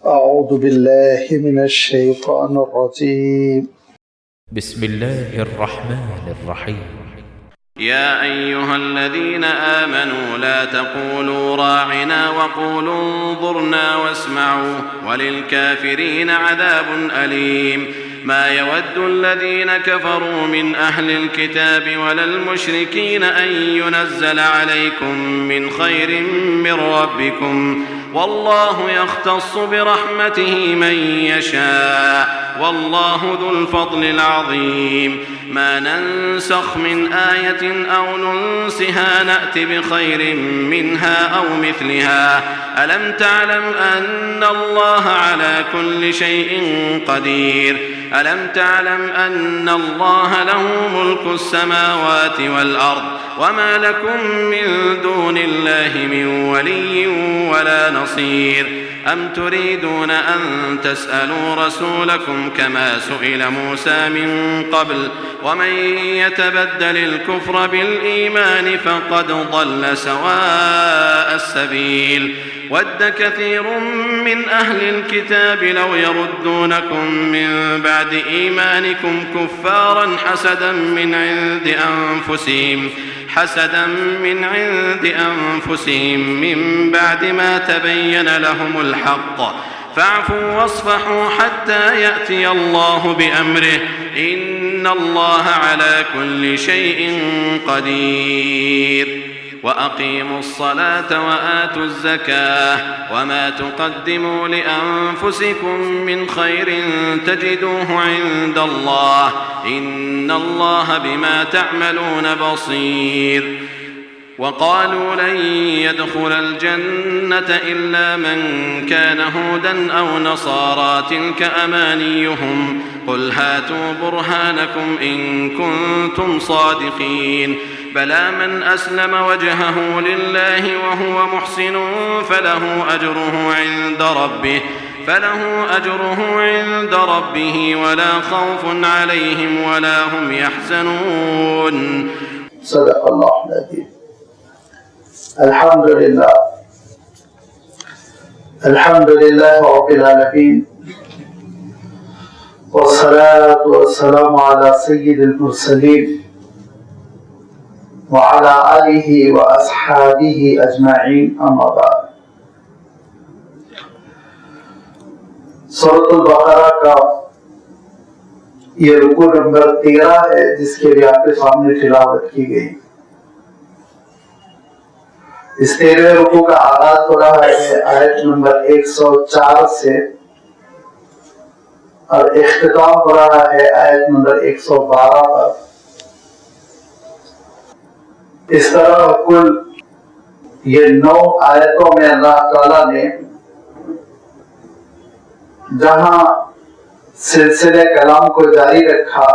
أعوذ بالله من الشيطان الرجيم بسم الله الرحمن الرحيم يا أيها الذين آمنوا لا تقولوا راعنا وقولوا انظرنا واسمعوا وللكافرين عذاب أليم ما يود الذين كفروا من أهل الكتاب ولا المشركين أن ينزل عليكم من خير من ربكم والله يختص برحمته من يشاء والله ذو الفضل العظيم ما ننسخ من آية أو ننسها نأت بخير منها أو مثلها ألم تعلم أن الله على كل شيء قدير ألم تعلم أن الله له ملك السماوات والأرض وما لكم من دون الله من ولي ولا نصير أم تريدون أن تسألوا رسولكم كما سئل موسى من قبل ومن يتبدل الكفر بالإيمان فقد ضل سواء السبيل ود كثير من أهل الكتاب لو يردونكم من بعد إيمانكم كفارا حسدا من عند أنفسهم من بعد ما تبين لهم الحق فاعفوا واصفحوا حتى يأتي الله بأمره إن الله على كل شيء قدير وأقيموا الصلاة وآتوا الزكاة وما تقدموا لأنفسكم من خير تجدوه عند الله إن الله بما تعملون بصير وقالوا لن يدخل الجنة إلا من كان هودا أو نصارى تلك أمانيهم قل هاتوا برهانكم إن كنتم صادقين بلى من أسلم وجهه لله وهو محسن فله أجره عند ربه ولا خوف عليهم ولا هم يحزنون صدق الله العظيم. الحمد لله رب العالمين والصلاة والسلام على سيد المرسلين وعلى آله وأصحابه أجمعين أما بعد. سورۃ البقرہ کا یہ رکوع نمبر 13 ہے جس کے بھی آپ کے سامنے تلاوت کی گئی. اس 13ویں رکوع کا آغاز ہو رہا ہے آیت نمبر 104 سے اور اختتام ہو رہا ہے آیت نمبر 112 پر. اس طرح کل یہ 9 آیتوں میں اللہ تعالیٰ نے جہاں سلسلہ کلام کو جاری رکھا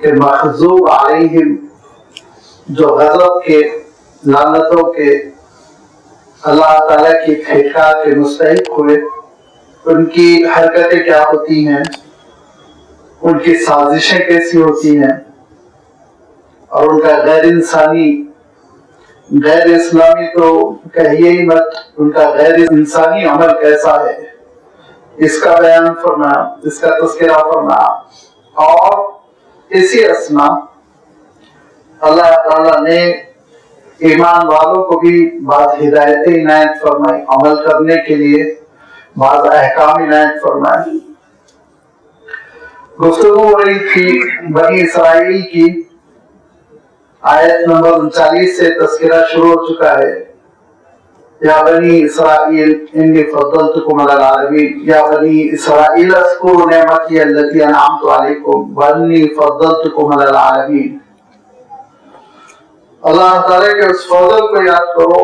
کہ مغضوب علیہم جو غضب کے لعنتوں کے اللہ تعالیٰ کی پھٹکار کے مستحق ہوئے ان کی حرکتیں کیا ہوتی ہیں, ان کی سازشیں کیسی ہوتی ہیں اور ان کا غیر انسانی غیر اسلامی تو کہیے ہی مت, ان کا غیر انسانی عمل کیسا ہے اس کا بیان فرمایا, اس کا تذکرہ فرمایا. اور اسی اسنا اللہ تعالیٰ نے ایمان والوں کو بھی بعض ہدایتیں عنایت فرمائی, عمل کرنے کے لیے بعض احکام عنایت فرمائے. گفتگو ہو رہی تھی بنی اسرائیل کی. آیت نمبر 39 سے تذکرہ شروع ہو چکا ہے. یا بنی اسرائیل انی فضلتکم علی العالمین, یا بنی اسرائیل اذکروا نعمتی التی انعمت علیکم وانی فضلتکم علی العالمین. اللہ تعالیٰ کے اس فضل کو یاد کرو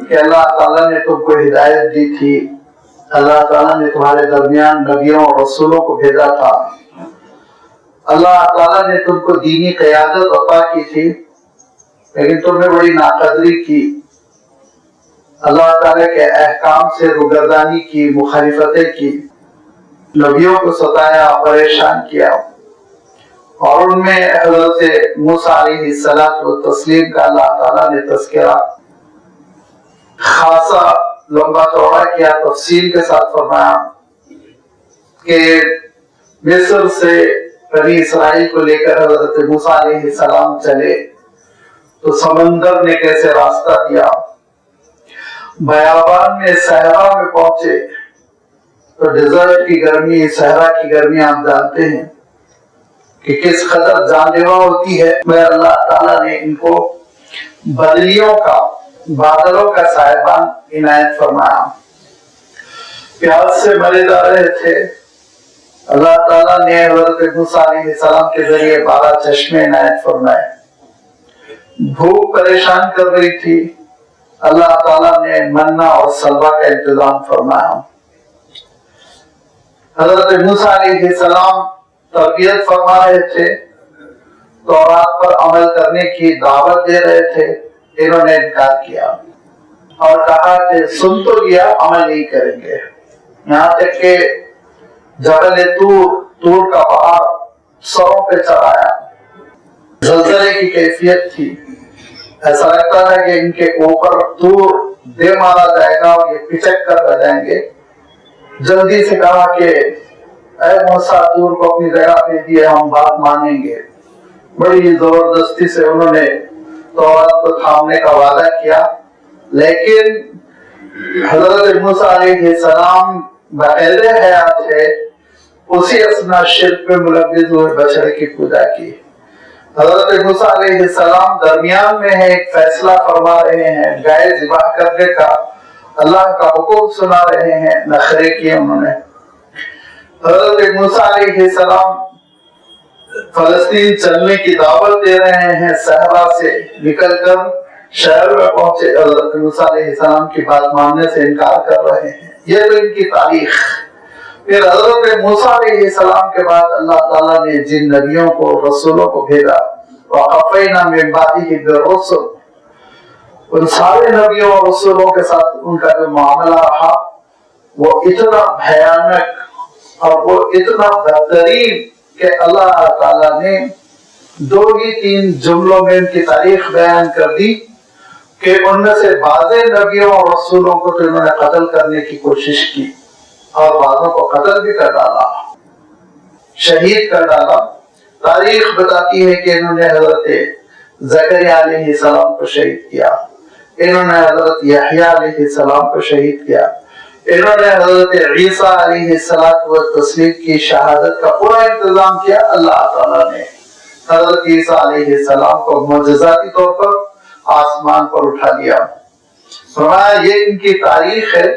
کہ اللہ تعالیٰ نے تم کو ہدایت دی تھی, اللہ تعالیٰ نے تمہارے درمیان نبیوں اور رسولوں کو بھیجا تھا, اللہ تعالیٰ نے تم کو دینی قیادت عطا کی تھی لیکن تم نے بڑی ناقدری کی, اللہ تعالیٰ کے احکام سے روگردانی کی, مخالفتیں کی, نبیوں کو ستایا, پریشان کیا. اور ان میں حضرت موسیٰ علیہ السلام و تسلیم کا اللہ تعالیٰ نے تذکرہ خاصا لمبا چوڑا کیا، تفصیل کے ساتھ فرمایا کہ مصر سے بنی اسرائیل کو لے کر حضرت موسیٰ علیہ السلام چلے تو سمندر نے کیسے راستہ دیا، بیابان میں صحرا میں پہنچے تو ڈیزرٹ کی گرمی، صحرا کی گرمی آپ جانتے ہیں کہ کس قدر جان لیوا ہوتی ہے، مگر اللہ تعالیٰ نے ان کو بدلیوں کا، بادلوں کا صاحبان عنایت فرمایا، پیاس سے مرے جا رہے تھے، اللہ تعالیٰ نے حضرت موسیٰ علیہ السلام کے ذریعے 12 چشمے عنایت فرمائے، بھوک پریشان کر رہی تھی، اللہ تعالیٰ نے منہ اور سلوہ کا انتظام فرمایا، حضرت موسیٰ علیہ السلام تربیت فرما رہے تھے، تورات پر عمل کرنے کی دعوت دے رہے تھے، انہوں نے انکار کیا اور کہا کہ سن تو لیا، عمل نہیں کریں گے، یہاں تک کہ جبل طور کا پہاڑ سروں پہ چڑھایا، زلزلے کی کیفیت تھی، ایسا لگتا تھا کہ ان کے اوپر طور دے مارا جائے گا اور یہ پچک کر رہ جائیں گے، جلدی سے کہا کہ اے موسیٰ طور کو اپنی جگہ دے دیے، ہم بات مانیں گے، بڑی زبردستی سے انہوں نے تورات کو تھامنے کا وعدہ کیا، لیکن حضرت موسیٰ علیہ السلام بقید حیات ہے، اسی اثناء شرک میں ملوث ہوئے بچڑے کی پوجا کی، حضرت موسیٰ علیہ السلام درمیان میں ہے، ایک فیصلہ فرما رہے ہیں، گائے ذبح کرنے کا اللہ کا حکم سنا رہے ہیں، نخرے کیے انہوں نے، حضرت موسیٰ علیہ السلام فلسطین چلنے کی دعوت دے رہے ہیں، صحرا سے نکل کر شہر میں پہنچے، حضرت موسیٰ علیہ السلام کی بات ماننے سے انکار کر رہے ہیں، یہ تو ان کی تاریخ۔ پھر حضرت موسیٰ علیہ السلام کے بعد اللہ تعالیٰ نے جن نبیوں کو، رسولوں کو بھیجا، وَقَفَّيْنَا مِن بَعْدِهِ بِالرُّسُلِ، ان سارے نبیوں اور رسولوں کے ساتھ ان کا جو معاملہ رہا وہ اتنا بھیانک اور وہ اتنا بہترین کہ اللہ تعالیٰ نے 2 ہی 3 جملوں میں ان کی تاریخ بیان کر دی کہ ان میں سے بعض نبیوں اور رسولوں کو تو انہوں نے قتل کرنے کی کوشش کی اور بعضوں کو قتل بھی کر ڈالا، شہید کر ڈالا۔ تاریخ بتاتی ہے کہ انہوں نے حضرت زکریا علیہ السلام کو شہید کیا، انہوں نے حضرت یحییٰ علیہ السلام کو شہید کیا، انہوں نے حضرت عیسیٰ علیہ السلام کی شہادت کا پورا انتظام کیا۔ اللہ تعالیٰ نے حضرت عیسیٰ علیہ السلام کو معجزاتی طور پر آسمان پر اٹھا لیا۔ فرمایا یہ ان کی تاریخ ہے،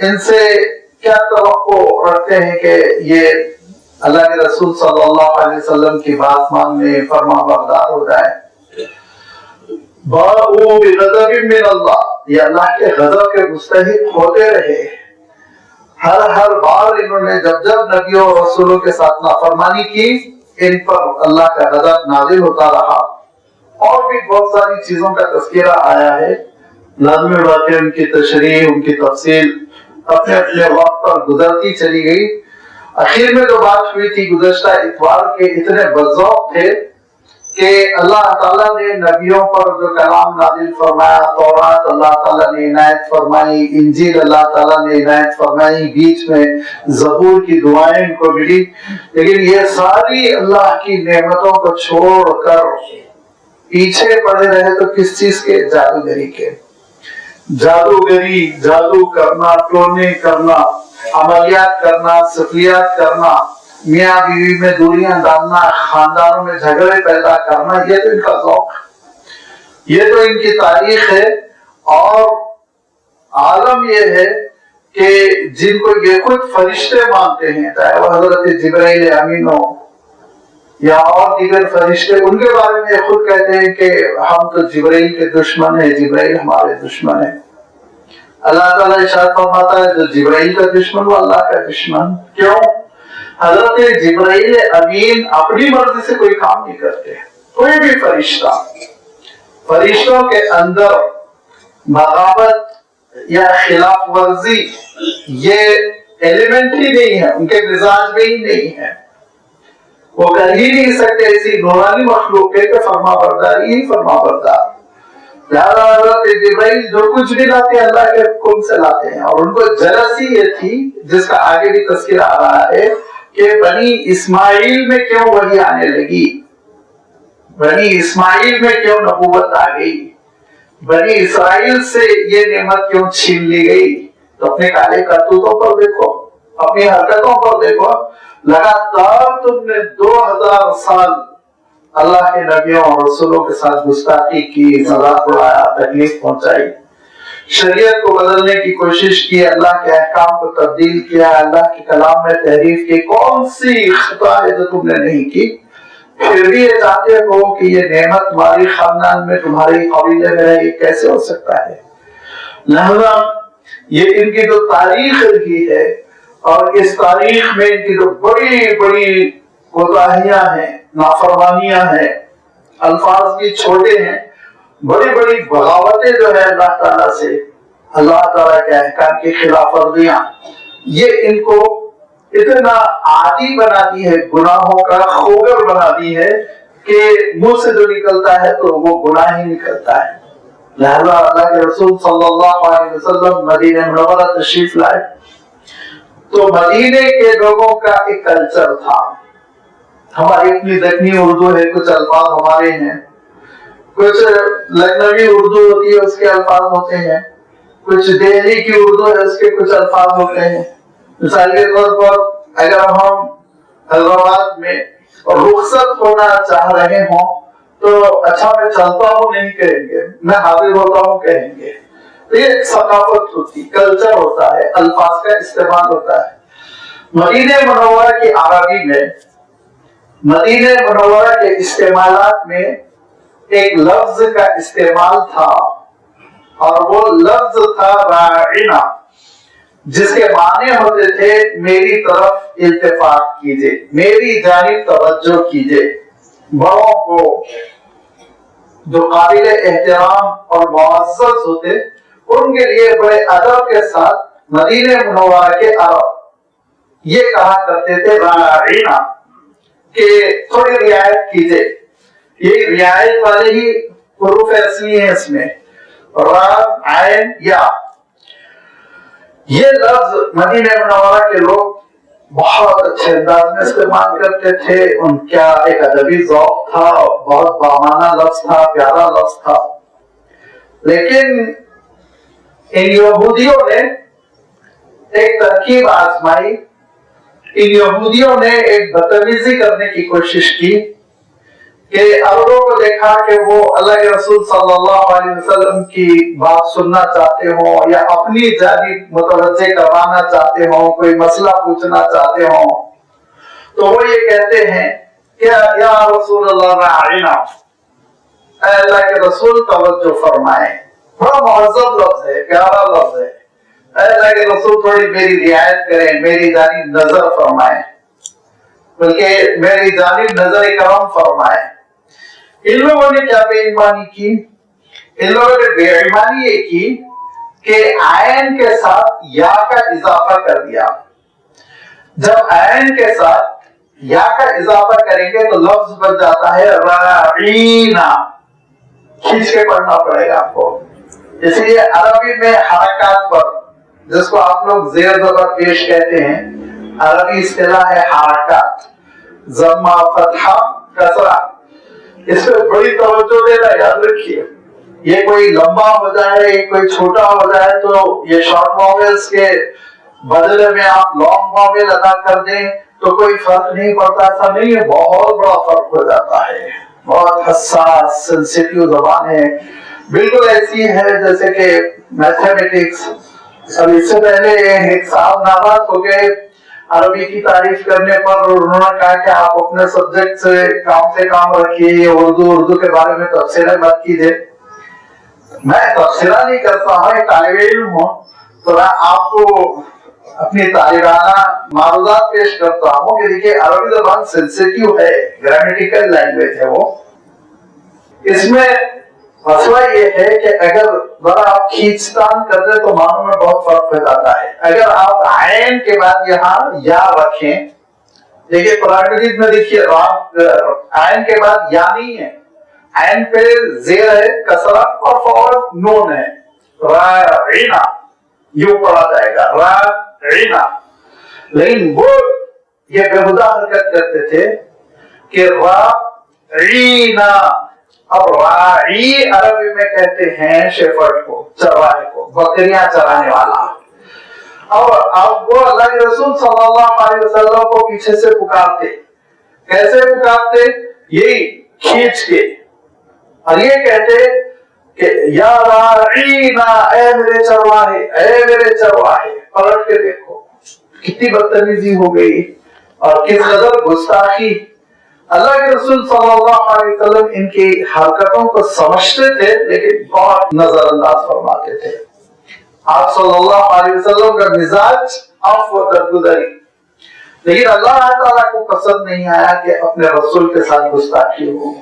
ان سے کیا توقع رکھتے ہیں کہ یہ اللہ کے رسول صلی اللہ علیہ وسلم کی بات ماننے فرما بردار ہو جائے۔ باءوا بغضب من اللہ، یہ اللہ کے غضب کے مستحق ہوتے رہے، ہر بار انہوں نے جب نبیوں اور رسولوں کے ساتھ نافرمانی کی، ان پر اللہ کا غضب نازل ہوتا رہا۔ اور بھی بہت ساری چیزوں کا تذکرہ آیا ہے، لازم بات ہے ان کی تشریح، ان کی تفصیل اپنے اپنے وقت پر گزرتی چلی گئی۔ اخیر میں جو بات ہوئی تھی گزشتہ اتوار کے، اتنے بذوق تھے کہ اللہ تعالیٰ نے نبیوں پر جو کلام نازل فرمایا، تورات اللہ تعالیٰ نے عنایت فرمائی، انجیل اللہ تعالیٰ نے عنایت فرمائی، بیچ میں زبور کی دعائیں ان کو ملی، لیکن یہ ساری اللہ کی نعمتوں کو چھوڑ کر پیچھے پڑے رہے تو کس چیز کے؟ جادوگری کے۔ جادوگری، جادو کرنا، ٹونے کرنا، عملیات کرنا، سفلیات کرنا، میاں بیوی میں دوریاں ڈالنا، خاندانوں میں جھگڑے پیدا کرنا، یہ تو ان کا ذوق، یہ تو ان کی تاریخ ہے۔ اور عالم یہ ہے کہ جن کو یہ خود فرشتے مانتے ہیں، چاہے وہ حضرت جبرائیل امین ہو یا اور دیگر فرشتے، ان کے بارے میں خود کہتے ہیں کہ ہم تو جبرائیل کے دشمن ہیں، جبرائیل ہمارے دشمن ہیں۔ اللہ تعالیٰ ارشاد فرماتا ہے جو جبرائیل کا دشمن وہ اللہ کا دشمن۔ کیوں؟ حضرت جبرائیل امین اپنی مرضی سے کوئی کام نہیں کرتے، کوئی بھی فرشتوں کے اندر بغاوت یا خلاف ورزی یہ ایلیمنٹ ہی نہیں ہے، ان کے مزاج میں ہی نہیں ہے، وہ کر ہی نہیں سکتے۔ ایسی نورانی مخلوق ہے کہ فرما برداری ہی فرما بردار۔ حضرت جبرائیل جو کچھ بھی لاتے ہیں اللہ کے حکم سے لاتے ہیں، اور ان کو جلسی یہ تھی جس کا آگے بھی تذکرہ آ رہا ہے کہ بنی اسماعیل میں کیوں وحی آنے لگی، بنی اسماعیل میں کیوں نبوت آ گئی، بنی اسرائیل سے یہ نعمت کیوں چھین لی گئی۔ تو اپنے کالے کرتوتوں پر دیکھو، اپنی حرکتوں پر دیکھو، لگاتار تم نے 2000 سال اللہ کے نبیوں اور رسولوں کے ساتھ گستاخی کی، مذاق اڑایا، تکلیف پہنچائی، شریعت کو بدلنے کی کوشش کی، اللہ کے احکام کو تبدیل کیا، اللہ کے کلام میں تحریف کی۔ کون سی خطا ہے جو تم نے نہیں کی؟ پھر بھی یہ چاہتے ہو کہ یہ نعمت تمہاری خاندان میں، تمہاری قبیلے میں ہے، یہ کیسے ہو سکتا ہے؟ لہذا یہ ان کی جو تاریخ رہی ہے، اور اس تاریخ میں ان کی جو بڑی بڑی کوتاہیاں ہیں، نافرمانیاں ہیں، الفاظ بھی چھوٹے ہیں، بڑی بڑی بغاوتیں جو ہے اللہ تعالیٰ سے، اللہ تعالیٰ کے احکام کی خلاف ورزیاں، یہ ان کو اتنا عادی بنا دی ہے، گناہوں کا خوگر بنا دی ہے کہ منہ سے جو نکلتا ہے تو وہ گناہ ہی نکلتا ہے۔ لہذا اللہ کے رسول صلی اللہ علیہ وسلم مدینہ منورہ تشریف لائے تو مدینے کے لوگوں کا ایک کلچر تھا۔ ہماری اپنی دکنی اردو ہے، کچھ الفاظ ہمارے ہیں، کچھ لکھنوی اردو ہوتی ہے اس کے الفاظ ہوتے ہیں، کچھ دہلی کی اردو ہے اس کے کچھ الفاظ ہوتے ہیں۔ مثال کے طور پر اگر ہم حیدرآباد میں رخصت ہونا چاہ رہے ہوں تو اچھا میں چلتا ہوں نہیں کہیں گے، میں حاضر ہوتا ہوں کہیں گے۔ تو یہ ایک ثقافت ہوتی، کلچر ہوتا ہے، الفاظ کا استعمال ہوتا ہے۔ مدینہ منورہ کی عربی میں، مدینہ منورہ کے استعمالات میں ایک لفظ کا استعمال تھا، اور وہ لفظ تھا راعنا، جس کے معنی ہوتے تھے میری طرف التفات کیجئے، میری جانب توجہ کیجئے۔ بڑوں کو جو قابل احترام اور معزز ہوتے، ان کے لیے بڑے ادب کے ساتھ مدینہ منورہ کے عرب یہ کہا کرتے تھے راعنا، کہ تھوڑی رعایت کیجئے۔ یہ رعایت والے ہی حروف اصلی ہیں اس میں، را، عین، یا۔ یہ لفظ مدینہ منورہ کے لوگ بہت اچھے انداز میں استعمال کرتے تھے، ان کا ایک ادبی ذوق تھا، بہت بامانہ لفظ تھا، پیارا لفظ تھا۔ لیکن ان یہودیوں نے ایک ترکیب آزمائی، ان یہودیوں نے ایک بدتمیزی کرنے کی کوشش کی کہ عربوں کو دیکھا کہ وہ اللہ کے رسول صلی اللہ علیہ وسلم کی بات سننا چاہتے ہوں یا اپنی جانب متوجہ کروانا چاہتے ہوں، کوئی مسئلہ پوچھنا چاہتے ہوں، تو وہ یہ کہتے ہیں کہ یا رسول اللہ راعنا، اے اللہ کے رسول توجہ فرمائیں۔ بڑا مہذب لفظ ہے، پیارا لفظ ہے، اے اللہ کے رسول تھوڑی میری رعایت کریں، میری جانب نظر فرمائیں، بلکہ میری جانب نظر کرم فرمائیں۔ ان لوگوں نے کیا بے ایمانی کی؟ ان لوگوں نے بے ایمانی یہ کی کہ عین کے ساتھ یا کا اضافہ کر دیا۔ جب عین کے ساتھ یا کا اضافہ کریں گے تو لفظ بن جاتا ہے راعینا، کھینچ کے پڑھنا پڑے گا آپ کو۔ اس لیے عربی میں حرکات پر، جس کو آپ لوگ زیر زبر پیش کہتے ہیں، عربی اصطلاح ہے حرکات، ضمہ، فتحہ، کسرہ، اس پہ بڑی توجہ دینا، یاد رکھیے۔ یہ کوئی لمبا ہو جائے، کوئی چھوٹا ہو جائے تو یہ شارٹ واویلز کے بدلے میں آپ لانگ واویل ادا کر دیں تو کوئی فرق نہیں پڑتا، ایسا نہیں ہے، بہت بڑا فرق ہو جاتا ہے۔ بہت حساس سینسیٹیو زبان ہے، بالکل ایسی ہے جیسے کہ میتھمیٹکس۔ اب اس سے پہلے ایک صاحب ناراض ہو گئے عربی کی تعریف کرنے پر، انہوں نے کہا کہ آپ اپنے سبجیکٹ سے کام رکھیے، اردو کے بارے میں تبصرہ مت کیجیے۔ میں تبصرہ نہیں کرتا ہوں، ایک طالب علم ہوں، تو میں آپ کو اپنی طالبانہ معروضات پیش کرتا ہوں کہ دیکھیے عربی زبان سینسیٹیو ہے، گرامیٹیکل لینگویج ہے وہ۔ اس میں مسئلہ یہ ہے کہ اگر ذرا آپ کھینچتان کر دیں تو معنوں میں بہت فرق ہو جاتا ہے۔ اگر آپ عین کے بعد یہاں یا رکھیں، دیکھیے قرآن مجید میں دیکھیے عین کے بعد یا نہیں ہے، عین پہ زیر ہے کسرہ اور فوراً نون ہے راعینا، یوں پڑھا جائے گا راعینا. لیکن وہ یہ بےہودہ حرکت کرتے تھے کہ راعینا. اب راعی عربی میں کہتے ہیں شیفرڈ کو، چرواہے کو، بکریاں چرانے والا. اور اب وہ اللہ کے رسول صلی اللہ علیہ وسلم کو پیچھے سے پکارتے. کیسے پکارتے؟ یہی کھینچ کے، اور یہ کہتے کہ یا راعینا، اے میرے چرواہے، اے میرے چرواہے. پلٹ کے دیکھو کتنی بدتمیزی ہو گئی اور کس قدر گستاخی. اللہ کے رسول صلی اللہ علیہ وسلم ان کی حرکتوں کو سمجھتے تھے لیکن بہت نظر انداز فرماتے تھے. آپ صلی اللہ علیہ وسلم کا مزاج عفو و درگزری، لیکن اللہ تعالیٰ کو پسند نہیں آیا کہ اپنے رسول کے ساتھ گستاخی ہو.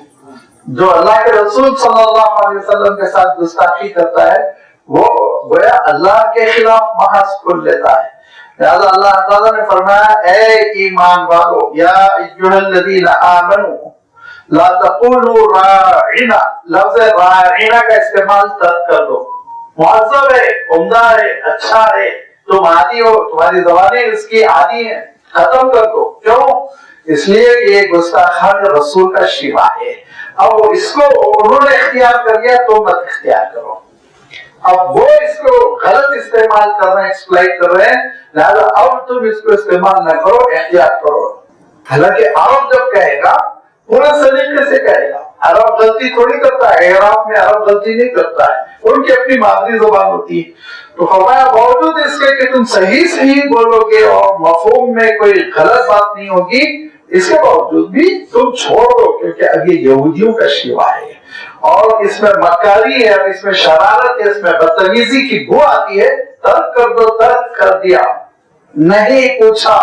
جو اللہ کے رسول صلی اللہ علیہ وسلم کے ساتھ گستاخی کرتا ہے وہ گویا اللہ کے خلاف محض کھل لیتا ہے. لہذا اللہ تعالیٰ نے فرمایا اے ایمان والو، یا ایھا الذین آمنوا لا تقولوا راعنا. لفظ راعنا کا استعمال ترک کر دو. مہذب ہے، عمدہ ہے، اچھا ہے، تم عادی ہو، تمہاری زبانیں اس کی عادی ہیں، ختم کر دو. کیوں؟ اس لیے کہ یہ گستاخان رسول کا شیوا ہے. اب اس کو انہوں نے اختیار کر لیا، تو مت اختیار کرو. اب وہ اس کو غلط استعمال کر رہے ہیں، ایکسپلائٹ کر رہے ہیں، لہذا اب تم اس کو استعمال نہ کرو، احتیاط کرو. حالانکہ عرب جب کہے گا پورے سلیقے سے کہے گا. عرب غلطی تھوڑی کرتا ہے، اعراب میں عرب غلطی نہیں کرتا ہے، ان کی اپنی مادری زبان ہوتی ہے. تو فرمایا باوجود اس کے کہ تم صحیح بولو گے اور مفہوم میں کوئی غلط بات نہیں ہوگی، اس کے باوجود بھی تم چھوڑ دو، کیونکہ اب یہ یہودیوں کا شیوا ہے اور اس میں مکاری ہے، اور اس میں شرارت ہے، اس میں بدتمیزی کی بو آتی ہے. ترک کر دو. ترک کر دیا، نہیں پوچھا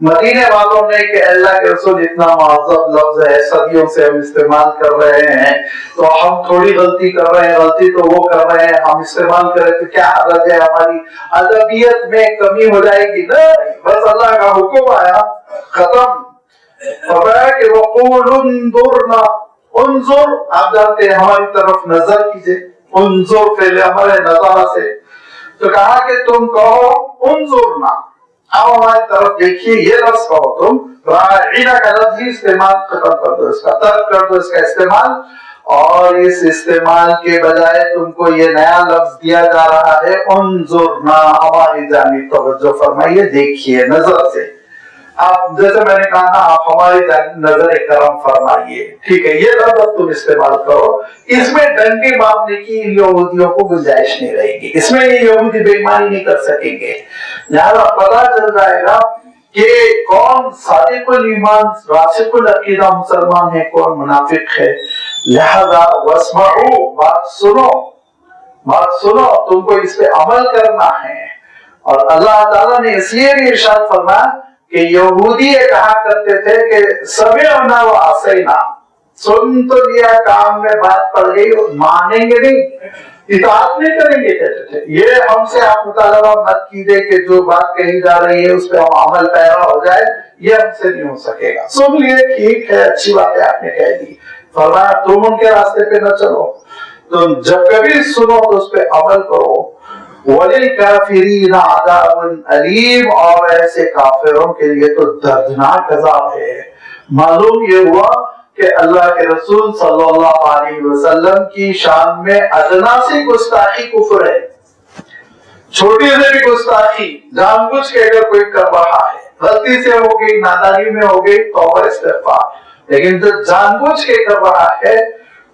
مدینے والوں نے کہ اللہ کے رسول اتنا معذب لفظ ہے، صدیوں سے ہم استعمال کر رہے ہیں، تو ہم تھوڑی غلطی کر رہے ہیں، غلطی تو وہ کر رہے ہیں، ہم استعمال کریں تو کیا حرج ہے؟ ہماری ادبیت میں کمی ہو جائے گی؟ نہیں، بس اللہ کا حکم آیا، ختم. فرمایا کہ وقول انظرنا. انظر، آپ جانتے ہیں ہماری طرف نظر کیجئے. انظر فعل امر ہے نظر سے، تو کہا کہ تم کہو انظرنا، اب ہماری طرف دیکھیے. یہ لفظ کہو تم، راعینا کا لفظ ہی استعمال ختم کر دو، اس کا ترک کر دو اس کا استعمال. اور اس استعمال کے بجائے تم کو یہ نیا لفظ دیا جا رہا ہے انظرنا، ہماری جانب توجہ فرمائیے، دیکھیے نظر سے. آپ جیسے میں نے کہا نا، آپ ہماری نظر کرم فرمائیے. ٹھیک ہے، یہ لفظ تم استعمال کرو. اس میں ڈنڈی مارنے کی یہودیوں کو گنجائش نہیں رہے گی، اس میں یہ یہودی بے ایمانی نہیں کر سکیں گے. لہذا پتا چل جائے گا کہ کون صادق الایمان راسخ العقیدہ مسلمان ہے، کون منافق ہے. لہذا واسمعوا، بات سنو، بات سنو، تم کو اس پہ عمل کرنا ہے. اور اللہ تعالیٰ نے اس لیے بھی ارشاد فرمایا کہ یہودی یہ کہا کرتے تھے کہ سمعنا و عصینا، سن تو لیا، کام میں بات پڑ گئی، مانیں گے نہیں، اطاعت نہیں کریں گے کہتے تھے. یہ ہم سے آپ مطالبہ مت کیجئے کہ جو بات کہی جا رہی ہے اس پہ ہم عمل پیرا ہو جائے، یہ ہم سے نہیں ہو سکے گا. سن لیے، ٹھیک ہے، اچھی بات ہے آپ نے کہہ دی. فرمایا تم ان کے راستے پہ نہ چلو، تم جب کبھی سنو تو اس پہ عمل کرو. وَلِلْكَافِرِينَ عَذَابٌ أَلِيمٌ، اور ایسے کافروں کے لیے تو دردناک عذاب ہے. معلوم یہ ہوا کہ اللہ کے رسول صلی اللہ علیہ وسلم کی شان میں ادنا سی گستاخی کفر ہے، چھوٹی سے بھی گستاخی جان بوجھ کے اگر کوئی کر رہا ہے، غلطی سے ہو گئی، نادانی میں ہو گئی، توبہ استغفار. لیکن جو جان بوجھ کے کر رہا ہے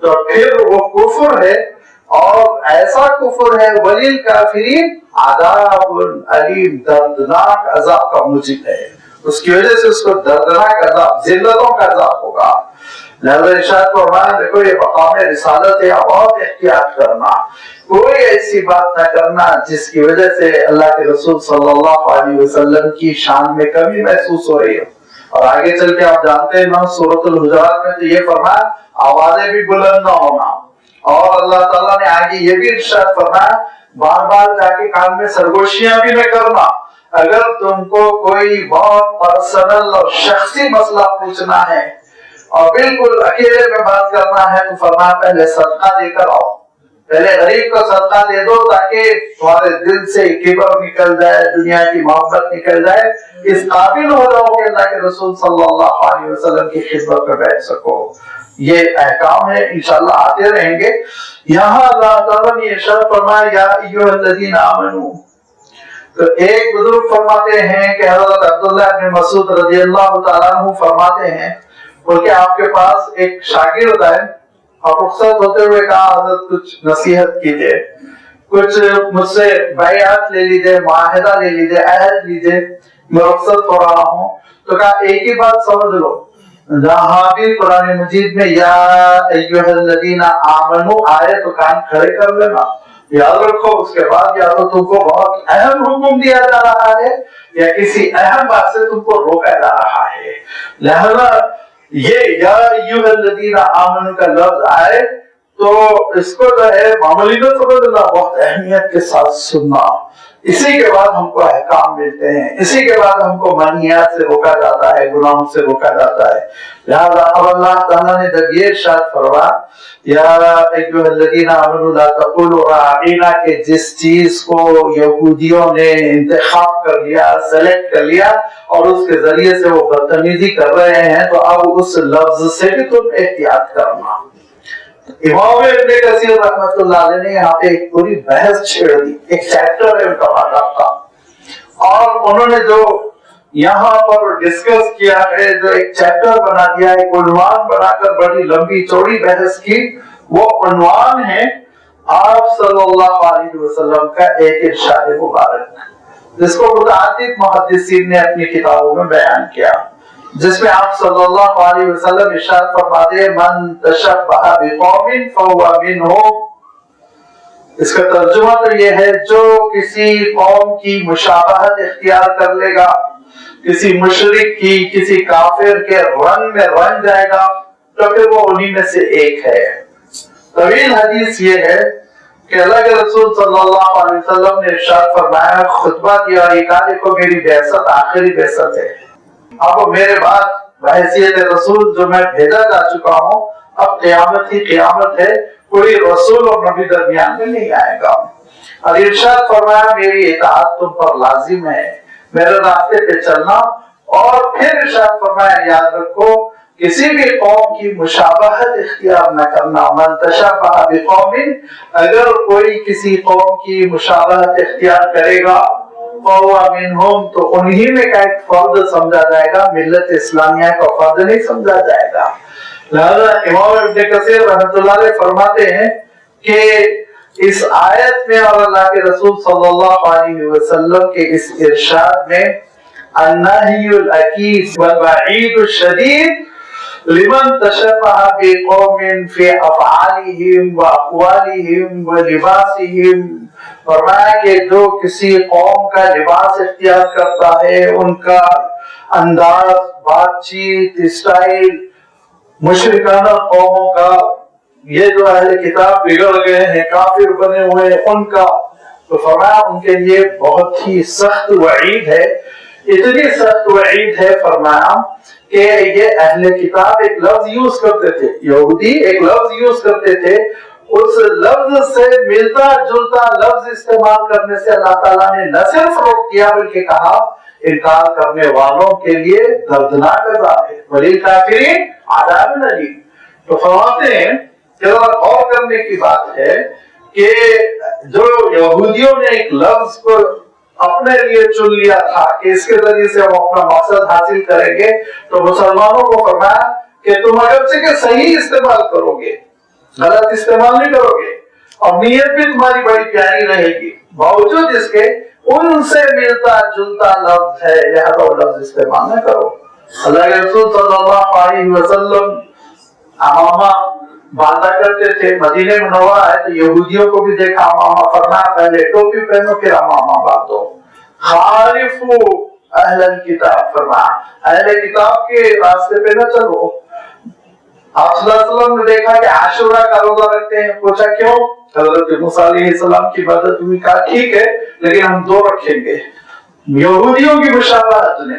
تو پھر وہ کفر ہے، اور ایسا کفر ہے وَلِلْكَافِرِينَ عَذَابٌ أَلِيمٌ، دردناک عذاب کا موجب ہے. اس کی وجہ سے اس کو دردناک عذاب، ذلتوں کا عذاب ہوگا. لہذا ارشاد فرمایا، دیکھو یہ مقام رسالت ہے، بہت احتیاط کرنا، کوئی ایسی بات نہ کرنا جس کی وجہ سے اللہ کے رسول صلی اللہ علیہ وسلم کی شان میں کمی محسوس ہو رہی ہو. اور آگے چل کے آپ جانتے ہیں نا، سورۃ الحجرات میں تو یہ فرمایا آوازیں بھی بلند نہ ہونا. اور اللہ تعالیٰ نے آگے یہ بھی ارشاد فرمایا بار بار جا کے کان میں سرگوشیاں بھی نہ کرنا. اگر تم کو کوئی بہت پرسنل اور شخصی مسئلہ پوچھنا ہے اور بالکل اکیلے میں بات کرنا ہے تو فرمایا پہلے صدقہ دے کر آؤ، پہلے غریب کو صدقہ دے دو تاکہ تمہارے دل سے کبر نکل جائے، دنیا کی محبت نکل جائے، اس قابل ہو جاؤ کہ اللہ کے رسول صلی اللہ علیہ وسلم کی خدمت میں بیٹھ سکو۔ یہ احکام ہے، انشاءاللہ آتے رہیں گے۔ یہاں اللہ تعالیٰ نے ارشاد فرمایا یا ایھا الذین آمنو، تو ایک بزرگ فرماتے ہیں کہ حضرت عبداللہ بن مسعود رضی اللہ تعالیٰ عنہ فرماتے ہیں بلکہ آپ کے پاس ایک شاگرد ہے اور رخصت ہوتے ہوئے کہا حضرت کچھ نصیحت کیجئے، کچھ مجھ سے بیعت لے لیجئے، معاہدہ لے لیجئے، عہد لیجئے، میں رخصت ہو رہا ہوں۔ تو کہا ایک ہی بات سمجھ لو، جہاں بھی قرآن مجید میں یا ایھا الذین آمنو آئے تو کان کھڑے کر لینا، یاد رکھو اس کے بعد یا تو تم کو بہت اہم حکم دیا جا رہا ہے یا کسی اہم بات سے تم کو روکا جا رہا ہے۔ لہذا یہ یا ایھا الذین آمنو کا لفظ آئے تو اس کو جو ہے معمولی نہ سمجھنا، بہت اہمیت کے ساتھ سننا۔ اسی کے بعد ہم کو احکام ملتے ہیں، اسی کے بعد ہم کو منہیات سے روکا جاتا ہے، گناہوں سے روکا جاتا ہے۔ لہذا اب اللہ تعالیٰ نے جب یہ ارشاد فرمایا یا ایھا الذین آمنوا لا تقولوا راعینا، کہ جس چیز کو یہودیوں نے انتخاب کر لیا، سلیکٹ کر لیا اور اس کے ذریعے سے وہ بدتمیزی کر رہے ہیں، تو اب اس لفظ سے بھی تم احتیاط کرنا۔ امام ابن کثیر رحمۃ اللہ علیہ نے یہاں پہ ایک پوری بحث چھیڑ دی، ایک چیپٹر ہے ان کا مطلب کا، اور انہوں نے جو یہاں پر ڈسکس کیا ہے، جو ایک چیپٹر بنا دیا، ایک عنوان بنا کر بڑی لمبی چوڑی بحث کی، وہ عنوان ہے آپ صلی اللہ علیہ وسلم کا ایک ارشاد مبارک، جس کو متعدد محدثین نے اپنی کتابوں میں بیان کیا، جس میں آپ صلی اللہ علیہ وسلم ارشاد فرماتے ہیں من تشبہ بقوم فہو منہم۔ اس کا ترجمہ تو یہ ہے جو کسی قوم کی مشابہت اختیار کر لے گا، کسی مشرک کی، کسی کافر کے رنگ میں رنگ جائے گا، تو پھر وہ انہی میں سے ایک ہے۔ طویل حدیث یہ ہے کہ اللہ کے رسول صلی اللہ علیہ وسلم نے ارشاد فرمایا، خطبہ دیا اور یہ کہا دیکھو میری بعثت آخری بعثت ہے، اب میرے بعد بحیثیت رسول جو میں بھیجا جا چکا ہوں، اب قیامت ہی قیامت ہے، کوئی رسول اور نبی درمیان میں نہیں آئے گا۔ اور ارشاد فرمایا میری اطاعت تم پر لازم ہے، میرے راستے پہ چلنا، اور پھر ارشاد فرمایا یاد رکھو کسی بھی قوم کی مشابہت اختیار نہ کرنا، من تشبہ بقوم، اگر کوئی کسی قوم کی مشابہت اختیار کرے گا فہو منہم، تو انہی میں کا ایک فرد سمجھا جائے گا، ملت اسلامیہ کا فرد نہیں سمجھا جائے گا۔ لہذا امام ابن کثیر رحمۃ اللہ علیہ فرماتے ہیں کہ اس آیت میں اور اللہ کے رسول صلی اللہ علیہ وسلم کے اس ارشاد میں النہی الاکید والوعید الشدید لمن تشبہ بقوم فی افعالہم واقوالہم ولباسہم، فرمایا کہ جو کسی قوم کا لباس اختیار کرتا ہے، ان کا انداز، بات چیت، اسٹائل مشرکانہ قوموں کا، یہ جو اہل کتاب بگڑ گئے ہیں، کافر بنے ہوئے ہیں ان کا، تو فرمایا ان کے لیے بہت ہی سخت وعید ہے، اتنی سخت وعید ہے فرمایا کہ یہ اہل کتاب ایک لفظ یوز کرتے تھے، یہودی ایک لفظ یوز کرتے تھے، اس لفظ سے ملتا جلتا لفظ استعمال کرنے سے اللہ تعالیٰ نے نہ صرف روک کیا بلکہ کہا انکار کرنے والوں کے لیے دردناک عذاب ہے، وللکافرین عذاب الیم۔ تو فرماتے ہیں کہ غور کرنے کی بات ہے کہ جو یہودیوں نے ایک لفظ کو اپنے لیے چن لیا تھا کہ اس کے ذریعے سے وہ اپنا مقصد حاصل کریں گے، تو مسلمانوں کو فرمایا کہ تم اگرچہ کہ صحیح استعمال کرو گے، غلط استعمال نہیں کرو گے، اور نیت بھی تمہاری بڑی پیاری رہے گی، باوجود اس کے ان سے ملتا جلتا لفظ ہے، لہذا وہ لفظ استعمال نہ کرو۔ اللہ کے رسول صلی اللہ علیہ وسلم امامہ باندھا کرتے تھے، مدینہ منورہ ہے تو یہودیوں کو بھی دیکھا امامہ، فرمایا پہلے ٹوپی پہنو پھر امامہ باندھو، خالفو اہل الکتاب، فرمایا اہل کتاب کے راستے پہ نہ چلو۔ آپ صلی اللہ علیہ وسلم نے دیکھا کہ عاشورہ کا روزہ رکھتے ہیں، پوچھا کیوں؟ حضرت موسیٰ علیہ السلام کی عبادت ہوئی، کہا ٹھیک ہے لیکن ہم 2 رکھیں گے۔ یہودیوں کی مشابہت نے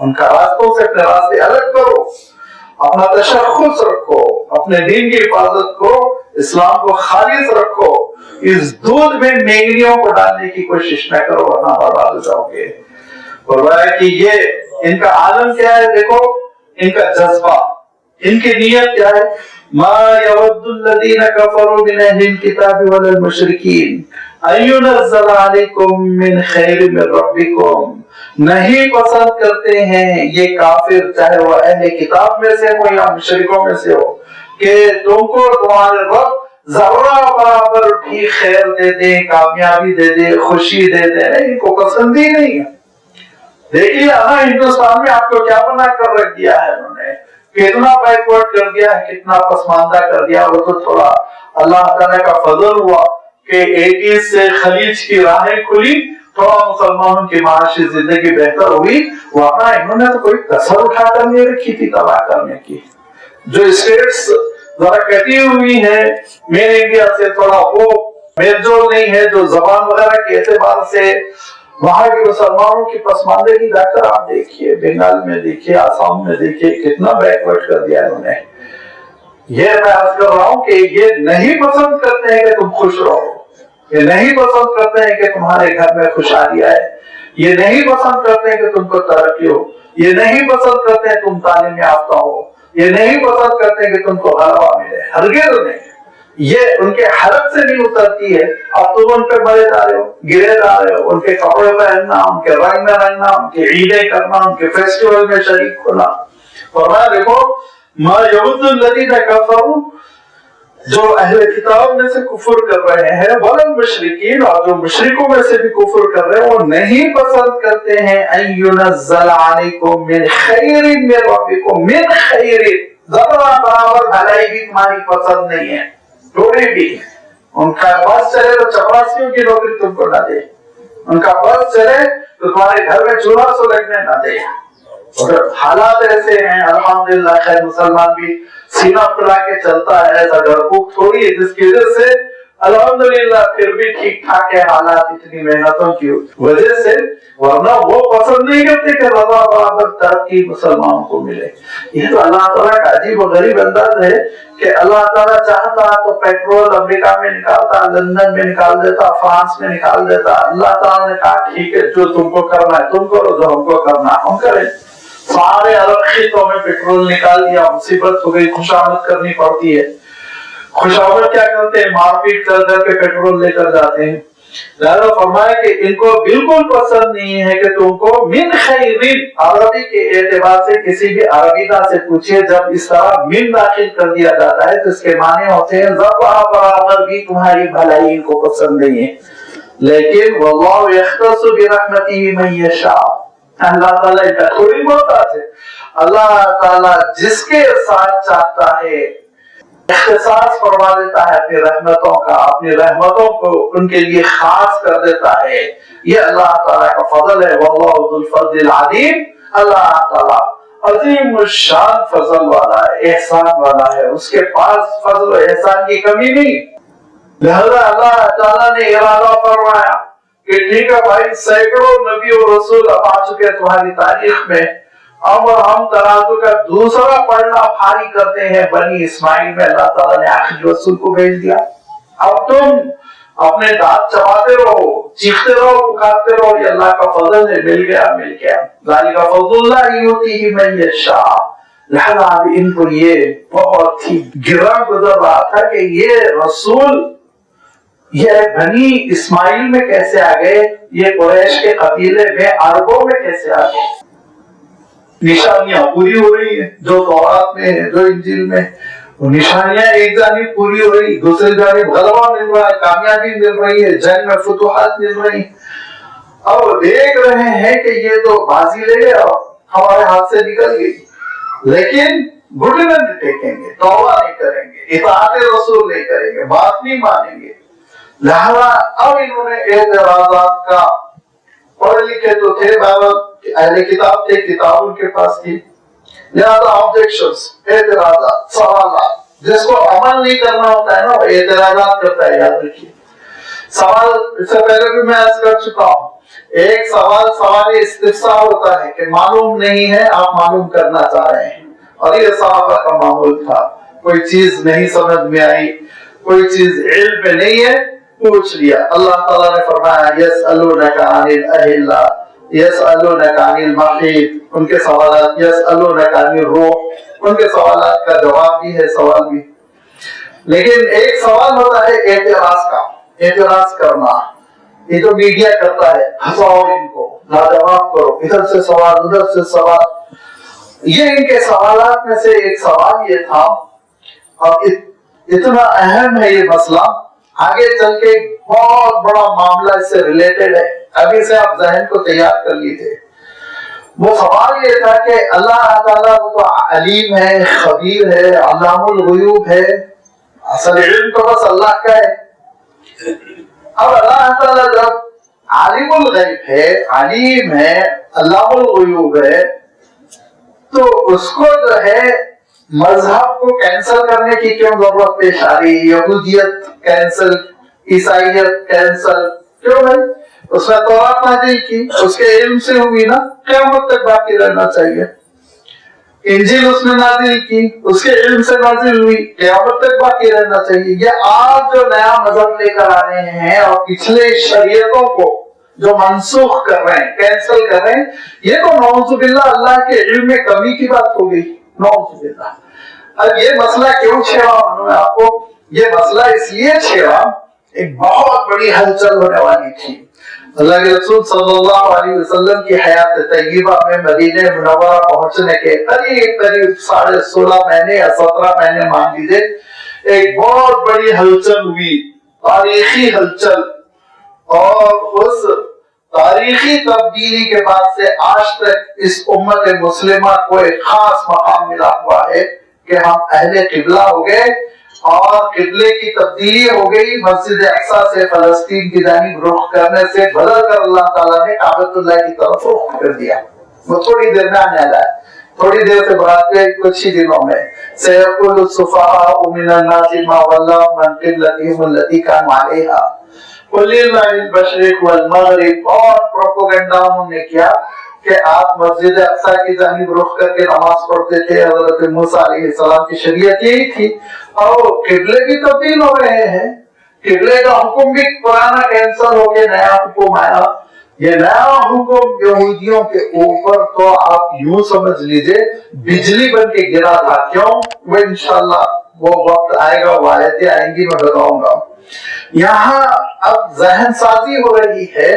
ان کا راستوں سے اپنے راستے الگ کرو، اپنا تشخص رکھو، اپنے دین کی حفاظت کرو، اسلام کو خالص رکھو، اس دودھ میں نیکیوں کو ڈالنے کی کوشش نہ کرو ورنہ برباد ہو جاؤ گے۔ فرمایا کہ یہ ان کا عالم کیا ہے، دیکھو ان کا جذبہ، ان کی نیت کیا ہے، ما یود الذین کفروا من اہل الکتاب ولا المشرکین ان ینزل علیکم من خیر من ربکم، نہیں پسند کرتے ہیں یہ کافر، چاہے وہ اہل کتاب میں سے ہو یا مشرکوں میں سے ہو، کہ تم کو تمہارے رب ذرہ برابر بھی خیر دے دے، کامیابی دے دے، خوشی دے دے، ان کو پسند ہی نہیں ہے۔ دیکھیے ہندوستان میں آپ کو کیا بنا کر رکھ دیا ہے، انہوں نے کتنا بیکورڈ کر دیا ہے، کتنا پسماندہ کر دیا۔ وہ تو تھوڑا اللہ تعالیٰ کا فضل ہوا کہ 80s سے خلیج کی راہیں کھلی، تھوڑا مسلمانوں کی معاشی زندگی بہتر ہوئی، ورنہ انہوں نے تو کوئی کسر اٹھا کر نہیں رکھی تھی تباہ کرنے کی۔ جو اسٹیٹس ذرا کٹی ہوئی ہیں مین انڈیا سے، تھوڑا وہ میل جول نہیں ہے، جو زبان وغیرہ کے اعتبار سے وہاں کے مسلمانوں کی پسماندگی جا کر آپ دیکھیے، بنگال میں دیکھیے، آسام میں دیکھیے، کتنا بیکورڈ کر دیا انہوں نے۔ یہ میں عرض کر رہا ہوں کہ یہ نہیں پسند کرتے ہیں کہ تم خوش رہو، یہ نہیں پسند کرتے ہیں کہ تمہارے گھر میں خوشحالی آئے، یہ نہیں پسند کرتے ہیں کہ تم کو ترقی ہو، یہ نہیں پسند کرتے ہیں تم تعلیم یافتہ ہو، یہ نہیں پسند کرتے ہیں کہ تم کو غلبہ ملے، ہرگز نہیں۔ یہ ان کے حلق سے نہیں اترتی ہے، اب تم ان پہ مرے جا رہے ہو، گرے جا رہے ہو، ان کے کپڑے پہننا، ان کے رنگ میں رنگنا، ان کے عیدیں کرنا، ان کے فیسٹیول میں شریک ہونا۔ فرمایا دیکھو ما یود الذین کفروا، جو اہل کتاب میں سے کفر کر رہے ہیں، والمشرکین، اور جو مشرکوں میں سے بھی کفر کر رہے ہیں، وہ نہیں پسند کرتے ہیں ان ینزل علیکم من خیر من ربکم، من خیر، ذرہ برابر بھلائی بھی تمہاری پسند نہیں ہے، تھوڑی بھی۔ ان کا بس چلے تو چپراسیوں کی نوکری تم کو نہ دے، ان کا بس چلے تو تمہارے گھر میں چولہا سلگنے نہ دے۔ اور حالات ایسے ہیں الحمدللہ، خیر مسلمان بھی سینہ پھلا کے چلتا ہے، ایسا ڈرپوک تھوڑی ہے، جس کی وجہ سے الحمدللہ پھر بھی ٹھیک ٹھاک ہے حالات اتنی محنتوں کی وجہ سے، ورنہ وہ پسند نہیں کرتے کہ رضا برابر ترقی مسلمانوں کو ملے۔ یہ تو اللہ تعالیٰ کا عجیب و غریب انداز ہے کہ اللہ تعالیٰ چاہتا تو پیٹرول امریکہ میں نکالتا، لندن میں نکال دیتا، فرانس میں نکال دیتا۔ اللہ تعالیٰ نے کہا ٹھیک ہے، جو تم کو کرنا ہے تم کرو، جو ہم کو کرنا ہے ہم کریں۔ سارے عرب خطوں میں پیٹرول نکال دیا، مصیبت ہو گئی، خوشامد کرنی پڑتی ہے۔ خوشامد کیا کرتے ہیں، مار پیٹ کر کر کے پیٹرول لے کر جاتے ہیں۔ لہذا فرمایا کہ ان کو بالکل پسند نہیں ہے کہ تم کو من خیرین، عربی کے اعتبار سے کسی بھی عربیدہ سے پوچھے، جب اس طرح من داخل کر دیا جاتا ہے تو اس کے معنی ہوتے ہیں ذرہ برابر بھی تمہاری بھلائی ان کو پسند نہیں ہے۔ لیکن واللہ یختص برحمتہ من یشاء، اللہ تعالیٰ ان کا تھوڑی محتاج ہے، اللہ تعالیٰ جس کے ساتھ چاہتا ہے اختصاص فرما دیتا ہے اپنی رحمتوں کا، اپنی رحمتوں کو ان کے لیے خاص کر دیتا ہے۔ یہ اللہ تعالیٰ کا فضل ہے، واللہ ذو الفضل العظیم، اللہ تعالیٰ عظیم الشان فضل والا ہے، احسان والا ہے، اس کے پاس فضل و احسان کی کمی نہیں۔ لہذا اللہ تعالیٰ نے ارادہ فرمایا کہ ٹھیک ہے بھائی، سینکڑوں نبی اور رسول اب آ چکے تمہاری تاریخ میں، اب ہم ترازو کا دوسرا پلڑا بھاری کرتے ہیں۔ بنی اسماعیل میں اللہ تعالیٰ نے آخری رسول کو بھیج دیا، اب تم اپنے دانت چباتے رہو، چیختے رہو، پکارتے رہو، یہ اللہ کا فضل ہے، مل گیا مل گیا، ذالک فضل اللہ یؤتیہ من یشاء۔ لہذا اب ان کو یہ بہت ہی گرا گزر رہا تھا کہ یہ رسول یہ بنی اسماعیل میں کیسے آ گئے، یہ قریش کے قبیلے میں عربوں میں کیسے آ گئے۔ نشانیاں پوری ہو رہی ہیں جو تورات میں ہے، جو انجیل میں، وہ نشانیاں ایک جانب پوری ہو رہی، دوسری جانب غلبہ مل رہا ہے، کامیابی مل رہی ہے، جنگ میں فتوحات مل رہی۔ اب دیکھ رہے ہیں کہ یہ تو بازی لے گئے اور ہمارے ہاتھ سے نکل گئی، لیکن گڈ نہیں ٹیکیں گے، توبہ نہیں کریں گے، اطاعت رسول نہیں کریں گے، بات نہیں مانیں گے۔ لہذا اب انہوں نے اعتراضات کا، پڑھے لکھے تو تھے، اہل کتاب تھے، کتاب ان کے پاس تھی، لہذا آبجیکشنز، اعتراضات، سوالات، جس کو عمل نہیں کرنا ہوتا ہے نا وہ اعتراضات کرتا ہے، یاد رکھیے۔ سوال اس سے پہلے بھی میں عرض کر چکا ہوں ایک سوال استفسار ہوتا ہے کہ معلوم نہیں ہے، آپ معلوم کرنا چاہ رہے ہیں، اور یہ صحابہ کا معمول تھا، کوئی چیز نہیں سمجھ میں آئی، کوئی چیز علم میں نہیں ہے، پوچھ لیا۔ اللہ تعالیٰ نے فرمایا یسألونک عن الأہلہ، یسألونک عن المحیط، ان کے سوالات، یسألونک عن الروح، ان کے سوالات کا جواب بھی ہے، سوال بھی۔ لیکن ایک سوال ہوتا ہے اعتراض کا، اعتراض کرنا، یہ جو میڈیا کرتا ہے، ہنساؤ ان کو، لاجواب کرو، ادھر سے سوال ادھر سے سوال۔ یہ ان کے سوالات میں سے ایک سوال یہ تھا، اور اتنا اہم ہے یہ مسئلہ، آگے چل کے بہت بڑا معاملہ اس سے ریلیٹڈ ہے، ابھی سے آپ ذہن کو تیار کر لیجیے۔ وہ سوال یہ تھا کہ اللہ تعالیٰ وہ تو علیم ہے، خبیر ہے، علام الغیوب ہے، اصل علم تو بس اللہ کا ہے۔ اب اللہ تعالیٰ جب عالم الغیب ہے، علیم ہے، علام الغیوب ہے، تو اس کو جو ہے مذہب کو کینسل کرنے کی کیوں ضرورت پیش آ رہی ہے؟ یہودیت کینسل، عیسائیت کینسل، کیوں بھائی؟ اس نے تورات نازل کی، اس کے علم سے ہوئی نا، قیامت تک باقی رہنا چاہیے۔ انجیل اس نے نازل کی، اس کے علم سے نازل ہوئی، قیامت تک باقی رہنا چاہیے۔ یہ آپ جو نیا مذہب لے کر آ رہے ہیں اور پچھلے شریعتوں کو جو منسوخ کر رہے ہیں، کینسل کر رہے ہیں، یہ تو نعوذ باللہ اللہ کے علم میں کمی کی بات ہو گئی، نعوذ باللہ۔ اب یہ مسئلہ کیوں چھیڑا انہوں نے آپ کو؟ یہ مسئلہ اس لیے چھیڑا، ایک بہت بڑی ہلچل ہونے والی تھی۔ اللہ کے رسول صلی اللہ علیہ وسلم کی حیات طیبہ میں مدینہ منورہ پہنچنے کے قریب 16.5 مہینے یا 17 مہینے مان لیجیے، ایک بہت بڑی ہلچل ہوئی، تاریخی ہلچل، اور اس تاریخی تبدیلی کے بعد سے آج تک اس امت مسلمہ کو ایک خاص مقام ملا ہوا ہے کہ ہم اہل قبلہ ہو گئے، اور قبلے کی تبدیلی ہو گئی، مسجد اقصی سے فلسطین کی جانب رخ کرنے سے بدل کر اللہ تعالیٰ نے کعبۃ اللہ کی طرف رخ کر دیا۔ وہ تھوڑی دیر میں آنے والا ہے، تھوڑی دیر سے بعد کے کچھ ہی دنوں میں سيقول السفهاء من الناس ما ولاهم عن قبلتهم التي كانوا عليها قل لله المشرق والمغرب۔ اور پروپیگنڈا انہوں نے کیا کہ آپ مسجد اقصی کی جانب رخ کر کے نماز پڑھتے تھے، حضرت موسیٰ علیہ السلام کی شریعت یہی تھی، اور قبلے بھی تبدیل ہو رہے ہیں، قبلے کا حکم بھی پرانا کینسل ہو کے نیا حکم آیا۔ یہ نیا حکم یہودیوں کے اوپر تو آپ یوں سمجھ لیجئے بجلی بن کے گرا تھا۔ کیوں؟ وہ انشاءاللہ وہ وقت آئے گا، وہ آیتیں آئیں گی، میں بتاؤں گا۔ یہاں اب ذہن سازی ہو رہی ہے،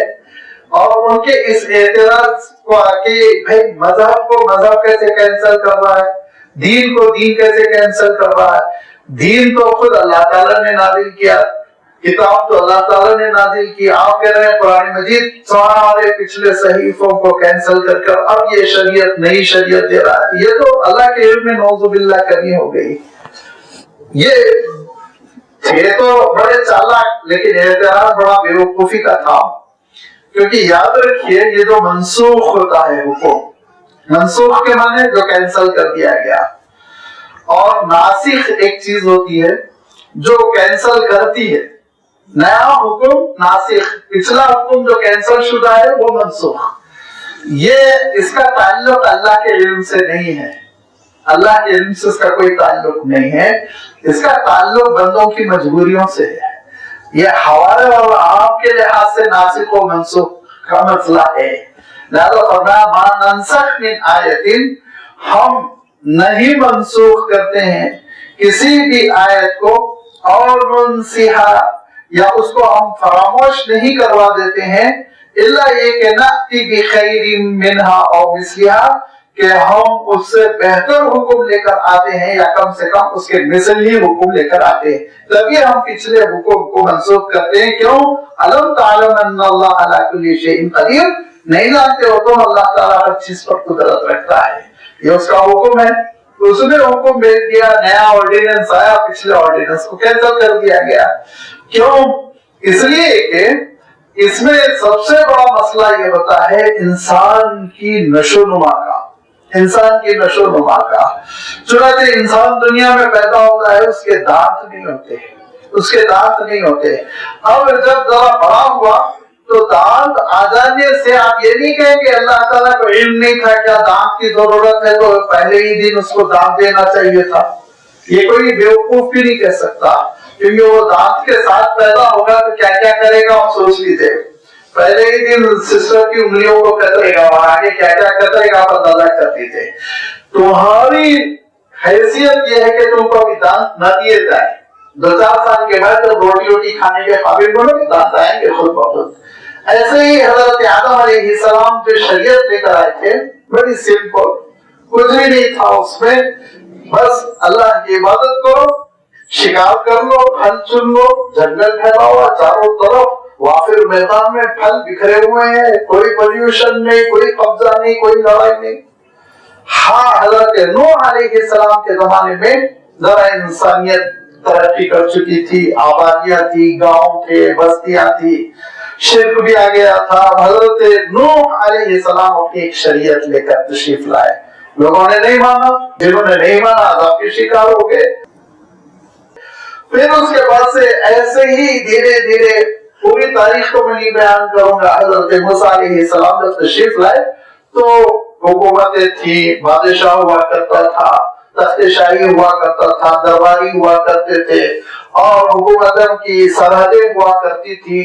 اور ان کے اس اعتراض کو کہ بھائی مذہب کو مذہب کیسے کینسل کر رہا ہے، دین کو دین کیسے کینسل کر رہا ہے؟ دین تو خود اللہ تعالیٰ نے نازل کیا، کتاب تو اللہ تعالیٰ نے نازل کی، آپ کہہ رہے ہیں قرآن مجید سارے پچھلے صحیفوں کو کینسل کر کر اب یہ شریعت نئی شریعت دے رہا ہے۔ یہ تو اللہ کے علم میں نعوذ باللہ کمی ہو گئی۔ یہ تو بڑے چالاک، لیکن اعتراض بڑا بیوقوفی کا تھا، کیونکہ یاد رکھیے یہ جو منسوخ ہوتا ہے حکم، منسوخ کے معنی جو کینسل کر دیا گیا، اور ناسخ ایک چیز ہوتی ہے جو کینسل کرتی ہے۔ نیا حکم ناسخ، پچھلا حکم جو کینسل شدہ ہے وہ منسوخ۔ یہ اس کا تعلق اللہ کے علم سے نہیں ہے، اللہ کے علم سے اس کا کوئی تعلق نہیں ہے، اس کا تعلق بندوں کی مجبوریوں سے ہے۔ یہ ہمارے اور آپ کے لحاظ سے ناسخ و منسوخ کا مسئلہ ہے۔ لہذا فرمایا ما ننسخ من آیت، ہم نہیں منسوخ کرتے ہیں کسی بھی آیت کو، اور ننسیہا، یا اس کو ہم فراموش نہیں کروا دیتے ہیں، الا یہ کہ نأتی بخیر منہا او مثلہا، کہ ہم اس سے بہتر حکم لے کر آتے ہیں، یا کم سے کم اس کے مثل ہی حکم لے کر آتے ہیں۔ تبھی ہم پچھلے حکم کو منسوخ کرتے ہیں۔ کیوں؟ الم تعلم ان اللہ علی کل شیء قدیر، نہیں جانتے ہو تم اللہ تعالیٰ ہر چیز پر قدرت رکھتا ہے، یہ اس کا حکم ہے۔ اس نے حکم بھیج دیا، نیا آرڈیننس آیا، پچھلے آرڈیننس کو کینسل کر دیا گیا۔ کیوں؟ اس لیے کہ اس میں سب سے بڑا مسئلہ یہ ہوتا ہے انسان کی نشو نما کا، انسان کی نشو نما کا۔ چنانچہ انسان دنیا میں پیدا ہوتا ہے، اس کے دانت نہیں ہوتے، اس کے دانت نہیں ہوتے۔ اب جب ذرا بڑا ہوا تو دانت آ جانے سے آپ یہ نہیں کہیں کہ اللہ تعالیٰ کو علم نہیں تھا کیا دانت کی ضرورت ہے تو پہلے ہی دن اس کو دانت دینا چاہیے تھا. یہ کوئی بیوقوف بھی نہیں کہہ سکتا، کیونکہ وہ دانت کے ساتھ پیدا ہوگا تو کیا کیا کرے گا آپ سوچ لیجیے. پہلے ہی دن سسٹر کی انگلیوں کو کترے گا اور آگے کیا کیا کترے گا آپ اندازہ کر لیجیے. تمہاری حیثیت یہ ہے کہ تم کو ابھی دانت نہ دیے جائیں. 2-4 سال کے بعد جب روٹی کھانے کے قابل بنو گے دانت آئیں گے خود بخود. ایسے ہی حضرت آدم علیہ السلام جو شریعت لے کر آئے تھے بڑی سمپل، کچھ بھی نہیں تھا اس میں، بس اللہ کی عبادت کرو، شکار کر لو، پھل چن لو، جنگل پھیلا ہوا چاروں طرف، وافر میدان میں پھل بکھرے ہوئے ہیں، کوئی پولیوشن نہیں، کوئی قبضہ نہیں، کوئی لڑائی نہیں. ہاں حضرت نوح علیہ السلام کے زمانے میں ذرا انسانیت ترقی کر چکی تھی، آبادیاں تھی، گاؤں تھے، بستیاں تھی، شرک بھی آ گیا تھا. حضرت نوح علیہ السلام اپنی ایک شریعت لے کر تشریف لائے. لوگوں نے نہیں مانا، جنہوں نے نہیں مانا عذاب کے شکار ہو گئے. پھر اس کے بعد سے ایسے ہی دھیرے دھیرے، پوری تاریخ تو میں نہیں بیان کروں گا، حضرت موسیٰ علیہ السلام جب تشریف لائے تو حکومتیں تھی، بادشاہ ہوا کرتا تھا، تخت شاہی ہوا کرتا تھا، درباری ہوا کرتے تھے، اور حکومتوں کی سرحدیں ہوا کرتی تھی.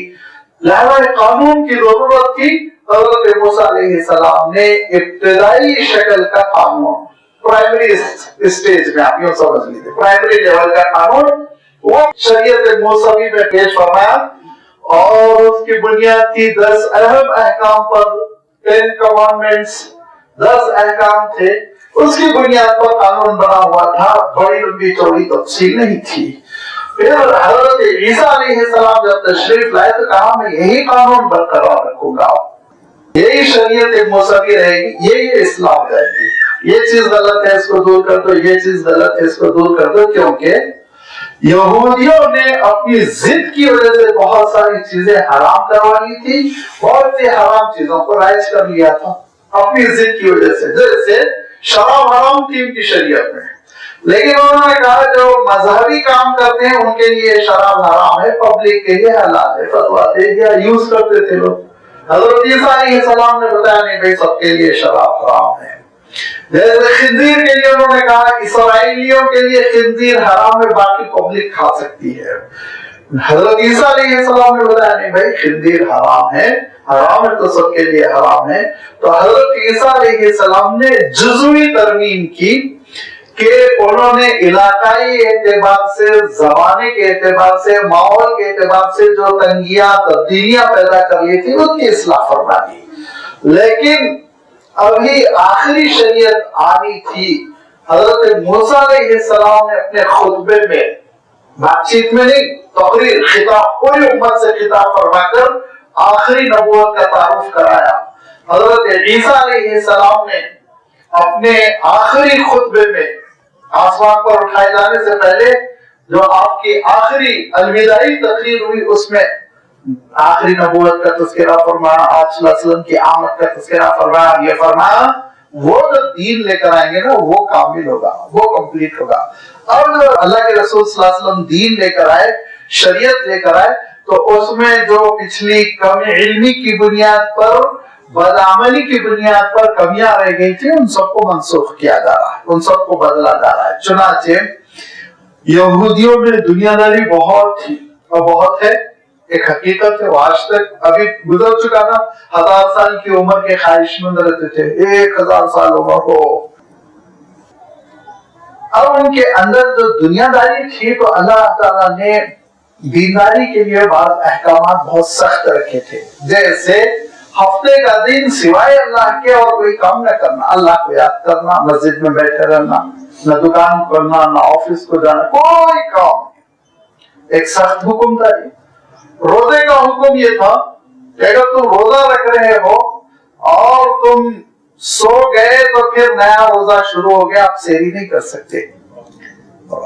لہذا قانون کی ضرورت تھی. حضرت موسیٰ علیہ السلام نے ابتدائی شکل کا قانون، پرائمری اسٹیج میں آپ یوں سمجھ لیجیے، پرائمری لیول کا قانون وہ شریعت موسوی میں پیش فرمایا، اور اس کی بنیاد تھی 10 اہم احکام پر. 10 کمانڈمنٹس، 10 احکام تھے، اس کی بنیاد پر قانون بنا ہوا تھا. بڑی لمبی چوڑی تفصیل نہیں تھی. پھر حضرت عیسیٰ علیہ السلام جب تشریف لائے تو کہا میں یہی قانون برقرار رکھوں گا، یہی شریعت موسوی رہے گی، یہی اسلام رہے گی. یہ چیز غلط ہے اس کو دور کر دو، یہ چیز غلط ہے اس کو دور کر دو. کیونکہ یہودیوں نے اپنی ضد کی وجہ سے بہت ساری چیزیں حرام کروانی تھی، بہت سی حرام چیزوں کو رائج کر لیا تھا اپنی ضد کی وجہ سے. جیسے شراب حرام تھی ان کی شریعت میں، لیکن انہوں نے کہا جو مذہبی کام کرتے ہیں ان کے لیے شراب حرام ہے، پبلک کے لیے حلال ہے. فتویٰ دے دیا، یوز کرتے تھے لوگ. حضرت عیسیٰ علیہ السلام نے بتایا نہیں بھائی سب کے لیے شراب حرام ہے. جیسے خنزیر کے لیے انہوں نے کہا اسرائیلیوں کے لیے خنزیر حرام ہے، باقی پبلک کھا سکتی ہے. حضرت عیسیٰ علیہ السلام نے بتایا نہیں بھائی خنزیر حرام ہے، حرام ہے تو سب کے لیے حرام ہے. تو حضرت عیسیٰ علیہ السلام نے جزوی ترمیم کی کہ انہوں نے علاقائی اعتبار سے، زمانے کے اعتبار سے، ماحول کے اعتبار سے جو تنگیاں تبدیلیاں پیدا کر لی تھی ان کی اصلاح فرما دی. لیکن ابھی آخری شریعت آنی تھی. حضرت موسیٰ علیہ السلام نے اپنے خطبے میں، بات چیت میں نہیں، تقریر، خطاب، پوری امت سے خطاب فرما کر آخری نبوت کا تعارف کرایا. حضرت عیسیٰ علیہ السلام نے اپنے آخری خطبے میں آسمان پر اٹھائے جانے سے پہلے جو آپ کی آخری الوداعی تقریر ہوئی اس میں آخری نبوت کا تذکرہ فرمایا، آپ صلی اللہ علیہ وسلم کی آمد کا تذکرہ فرمایا. یہ فرمایا وہ جو دین لے کر آئیں گے نا وہ کامل ہوگا، وہ کمپلیٹ ہوگا. اور جو اللہ کے رسول صلی اللہ علیہ وسلم دین لے کر آئے، شریعت لے کر آئے، تو اس میں جو پچھلی کم علمی کی بنیاد پر، بدعملی کی بنیاد پر کمیاں رہ گئی تھی ان سب کو منسوخ کیا جا رہا ہے، ان سب کو بدلا جا رہا ہے. چنانچہ یہودیوں میں دنیا داری بہت تھی اور بہت ہے، ایک حقیقت ہے. وہ آج تک ابھی گزر چکا نا، 1000 سال کی عمر کے خواہش مند رہتے تھے، 1000 سال عمر ہو. اب ان کے اندر جو دنیا داری تھی تو اللہ تعالیٰ نے دینداری کے لیے بعض احکامات بہت سخت رکھے تھے. جیسے ہفتے کا دن سوائے اللہ کے اور کوئی کام نہ کرنا، اللہ کو یاد کرنا، مسجد میں بیٹھے رہنا، نہ دکان کرنا، نہ آفس کو جانا، کوئی کام. ایک سخت حکم تھا. روزے کا حکم یہ تھا کہ اگر تم روزہ رکھ رہے ہو اور تم سو گئے تو پھر نیا روزہ شروع ہو گیا، آپ سحری نہیں کر سکتے.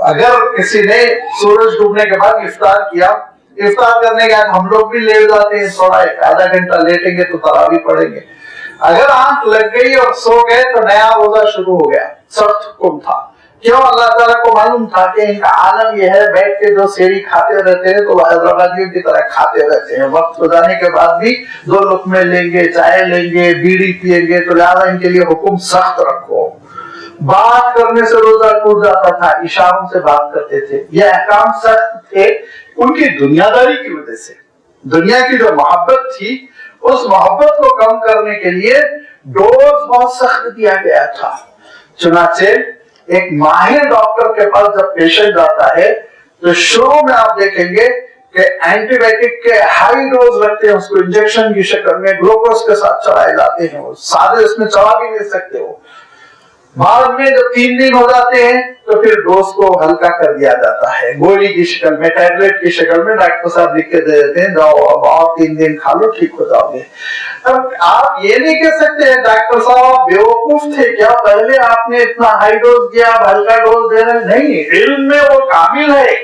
اگر کسی نے سورج ڈوبنے کے بعد افطار کیا، افطار کرنے کے بعد ہم لوگ بھی لیٹ جاتے ہیں، تھوڑا آدھا گھنٹہ لیٹیں گے تو تراویح پڑھیں گے. اگر آنکھ لگ گئی اور سو گئے تو نیا روزہ شروع ہو گیا. سخت حکم تھا کیوں؟ اللہ تعالیٰ کو معلوم تھا کہ ان کا عالم یہ ہے، بیٹھ کے جو سیری کھاتے رہتے ہیں تو حیدرآبادیوں کی طرح کھاتے رہتے ہیں، وقت گزارنے کے بعد بھی 2 لقمے لیں گے، چائے لیں گے، بیڑی پیئیں گے، تو لہٰذا ان کے لیے حکم سخت رکھو۔ بات کرنے سے روزہ ٹوٹ جاتا تھا، اشاروں سے بات کرتے تھے، یہ احکام سخت تھے ان کی دنیا داری کی وجہ سے۔ دنیا کی جو محبت تھی اس محبت کو کم کرنے کے لیے ڈوز بہت سخت دیا گیا تھا۔ چنانچہ ایک ماہر ڈاکٹر کے پاس جب پیشنٹ جاتا ہے تو شروع میں آپ دیکھیں گے کہ اینٹی بائیوٹک کے ہائی ڈوز رکھتے ہیں، اس کو انجیکشن کی شکل میں گلوکوز کے ساتھ چڑھائے جاتے ہیں، سادے اس میں چڑھا بھی نہیں سکتے ہو۔ بعد میں جب 3 دن ہو جاتے ہیں تو پھر ڈوز کو ہلکا کر دیا جاتا ہے، گولی کی شکل میں، ٹیبلٹ کی شکل میں ڈاکٹر صاحب لکھ کے دے دیتے ہیں، جاؤ اب آپ 3 دن کھا لو ٹھیک ہو جاؤ گے۔ اب آپ یہ نہیں کہہ سکتے ہیں ڈاکٹر صاحب بیوقوف تھے کیا، پہلے آپ نے اتنا ہائی ڈوز دیا اب ہلکا ڈوز دے رہے ہیں؟ نہیں، علم میں وہ کامل ہے۔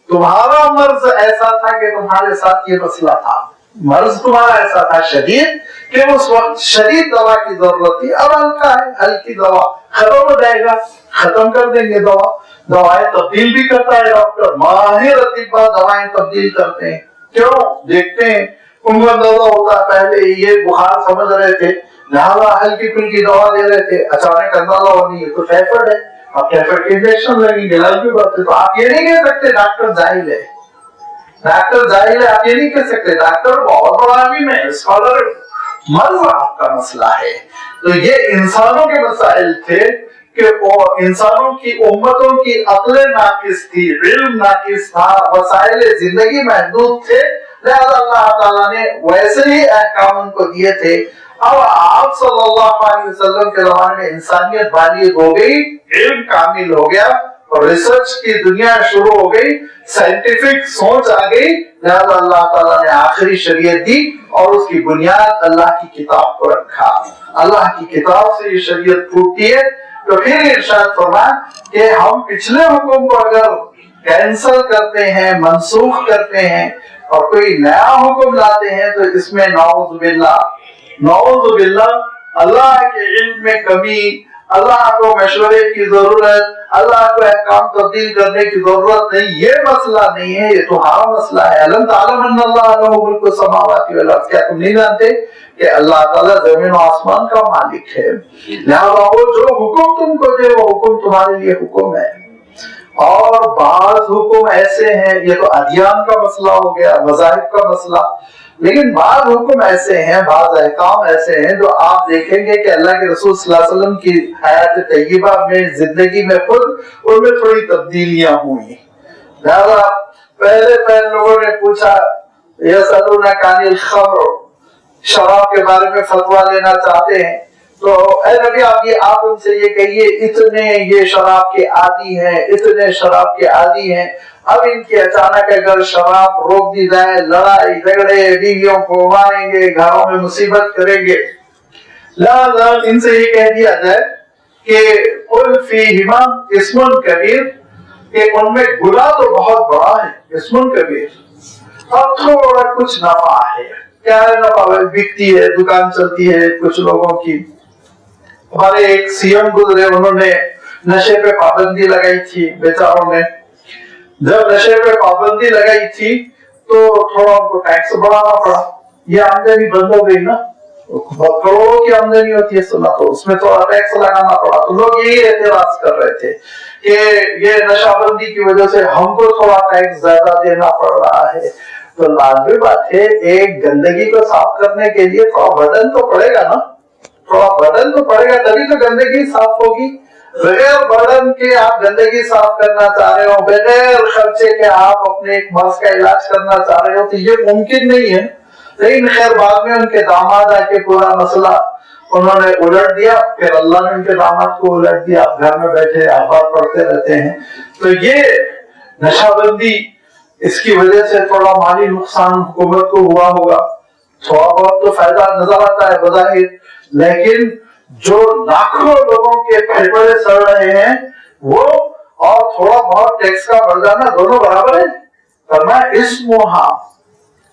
تمہارا مرض ایسا تھا کہ تمہارے ساتھ یہ مسئلہ تھا، مرض تمہارا ایسا تھا شدید کہ اس وقت شدید دوا کی ضرورت تھی، اب ہلکا ہے، ہلکی دوا ختم ہو جائے گا، ختم کر دیں گے دوا۔ دوائیں تبدیل بھی کرتا ہے ڈاکٹر، ماہر اطباء دوائیں تبدیل کرتے ہیں، کیوں؟ دیکھتے ہیں ان کو اندازہ ہوتا ہے پہلے یہ بخار سمجھ رہے تھے لہذا ہلکی پھلکی دوا دے رہے تھے، اچانک اندازہ ہونی ہے تو ٹائفائڈ ہے، اب ٹائفائڈ کے انجیکشن لگیں گے، لازمی بات ہے۔ تو آپ یہ نہیں کہہ سکتے ڈاکٹر جاہل ہے، ڈاکٹر جاہل ہے، آپ یہ نہیں کہہ سکتے، ڈاکٹر بہت بڑا عالم ہے، اسکالر۔ مرض آپ کا مسئلہ ہے۔ تو یہ انسانوں کے مسائل تھے کہ انسانوں کی امتوں کی عقل ناقص تھی، علم ناقص تھا، وسائل زندگی محدود تھے، لہذا اللہ تعالیٰ نے ویسے ہی احکام ان کو دیے تھے۔ اب آپ صلی اللہ علیہ وسلم کے زمانے میں انسانیت بالغ ہو گئی، علم کامل ہو گیا اور ریسرچ کی دنیا شروع ہو گئی، سائنٹیفک سوچ آ گئی، لہذا اللہ تعالیٰ نے آخری شریعت دی اور اس کی بنیاد اللہ کی کتاب کو رکھا۔ اللہ کی کتاب سے یہ شریعت پھوٹتی ہے تو پھر ارشاد فرمایا کہ ہم پچھلے حکم کو اگر کینسل کرتے ہیں، منسوخ کرتے ہیں اور کوئی نیا حکم لاتے ہیں تو اس میں نعوذ باللہ اللہ کے علم میں کمی، اللہ کو مشورے کی ضرورت، اللہ کو احکام تبدیل کرنے کی ضرورت نہیں، یہ مسئلہ نہیں ہے، یہ تمہارا مسئلہ ہے۔ الم تعلم ان اللہ لہ ملک السماوات والارض، کیا تم نہیں جانتے کہ اللہ تعالیٰ زمین و آسمان کا مالک ہے، لہذا وہ جو حکم تم کو دے وہ حکم تمہارے لیے حکم ہے۔ اور بعض حکم ایسے ہیں، یہ تو ادیان کا مسئلہ ہو گیا، مذاہب کا مسئلہ، لیکن بعض حکم ایسے ہیں، بعض احکام ایسے ہیں جو آپ دیکھیں گے کہ اللہ کے رسول صلی اللہ علیہ وسلم کی حیات طیبہ میں، زندگی میں خود ان میں تھوڑی تبدیلیاں ہوئی۔ لہذا پہلے لوگوں نے پوچھا یسألونک عن الخمر، شراب کے بارے میں فتویٰ لینا چاہتے ہیں تو اے نبی آپ ان سے یہ کہیے اتنے یہ شراب کے عادی ہیں، اتنے شراب کے عادی ہیں، اب ان کی اچانک اگر شراب روک دی جائے، لڑائی جھگڑے، بیویوں کو ماریں گے، گھروں میں مصیبت کریں گے، لہذا ان سے یہ کہہ دیا جائے کہ قل فیہما اسم کبیر، کہ ان میں گناہ تو بہت بڑا ہے، اسم کبیر، اور تھوڑا کچھ نفع ہے۔ کیا ہے نفع؟ بکتی ہے، دکان چلتی ہے کچھ لوگوں کی۔ ہمارے ایک سی ایم گزرے، انہوں نے نشے پہ پابندی لگائی تھی، بیچاروں نے جب نشے پہ پابندی لگائی تھی تو تھوڑا ان کو ٹیکس بڑھانا پڑا، یہ آمدنی بند ہو گئی نا، کروڑوں کی آمدنی ہوتی ہے سنا، تو اس میں تھوڑا ٹیکس لگانا پڑا، تو لوگ یہی اعتراض کر رہے تھے کہ یہ نشہ بندی کی وجہ سے ہم کو تھوڑا ٹیکس زیادہ دینا پڑ رہا ہے۔ تو لازمی بات ہے ایک گندگی کو صاف کرنے کے لیے تھوڑا برڈن تو پڑے گا نا، تھوڑا برڈن تو پڑے گا تبھی تو گندگی صاف ہوگی۔ بغیر برڈن کے آپ گندگی صاف کرنا چاہ رہے ہو، بغیر خرچے کے آپ اپنے ایک مرض کا علاج کرنا چاہ رہے ہو تو یہ ممکن نہیں ہے۔ لیکن خیر بعد میں ان کے داماد آ کے پورا مسئلہ انہوں نے الٹ دیا، پھر اللہ نے ان کے داماد کو الٹ دیا، آپ گھر میں بیٹھے اخبار پڑھتے رہتے ہیں۔ تو یہ نشہ بندی، اس کی وجہ سے تھوڑا مالی نقصان حکومت کو ہوا ہوگا، تھوڑا بہت تو فائدہ نظر آتا ہے بظاہر، لیکن جو لاکھوں لوگوں کے پھیپھڑے سڑ رہے ہیں وہ اور تھوڑا بہت ٹیکس کا بڑھ جانا دونوں برابر ہے۔ فرمایا اسمھا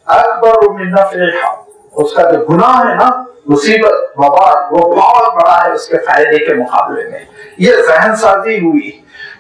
اکبر من نفعھا، اس کا جو گناہ ہے نا، مصیبت وبال، وہ بہت بڑا ہے اس کے فائدے کے مقابلے میں۔ یہ ذہن سازی ہوئی۔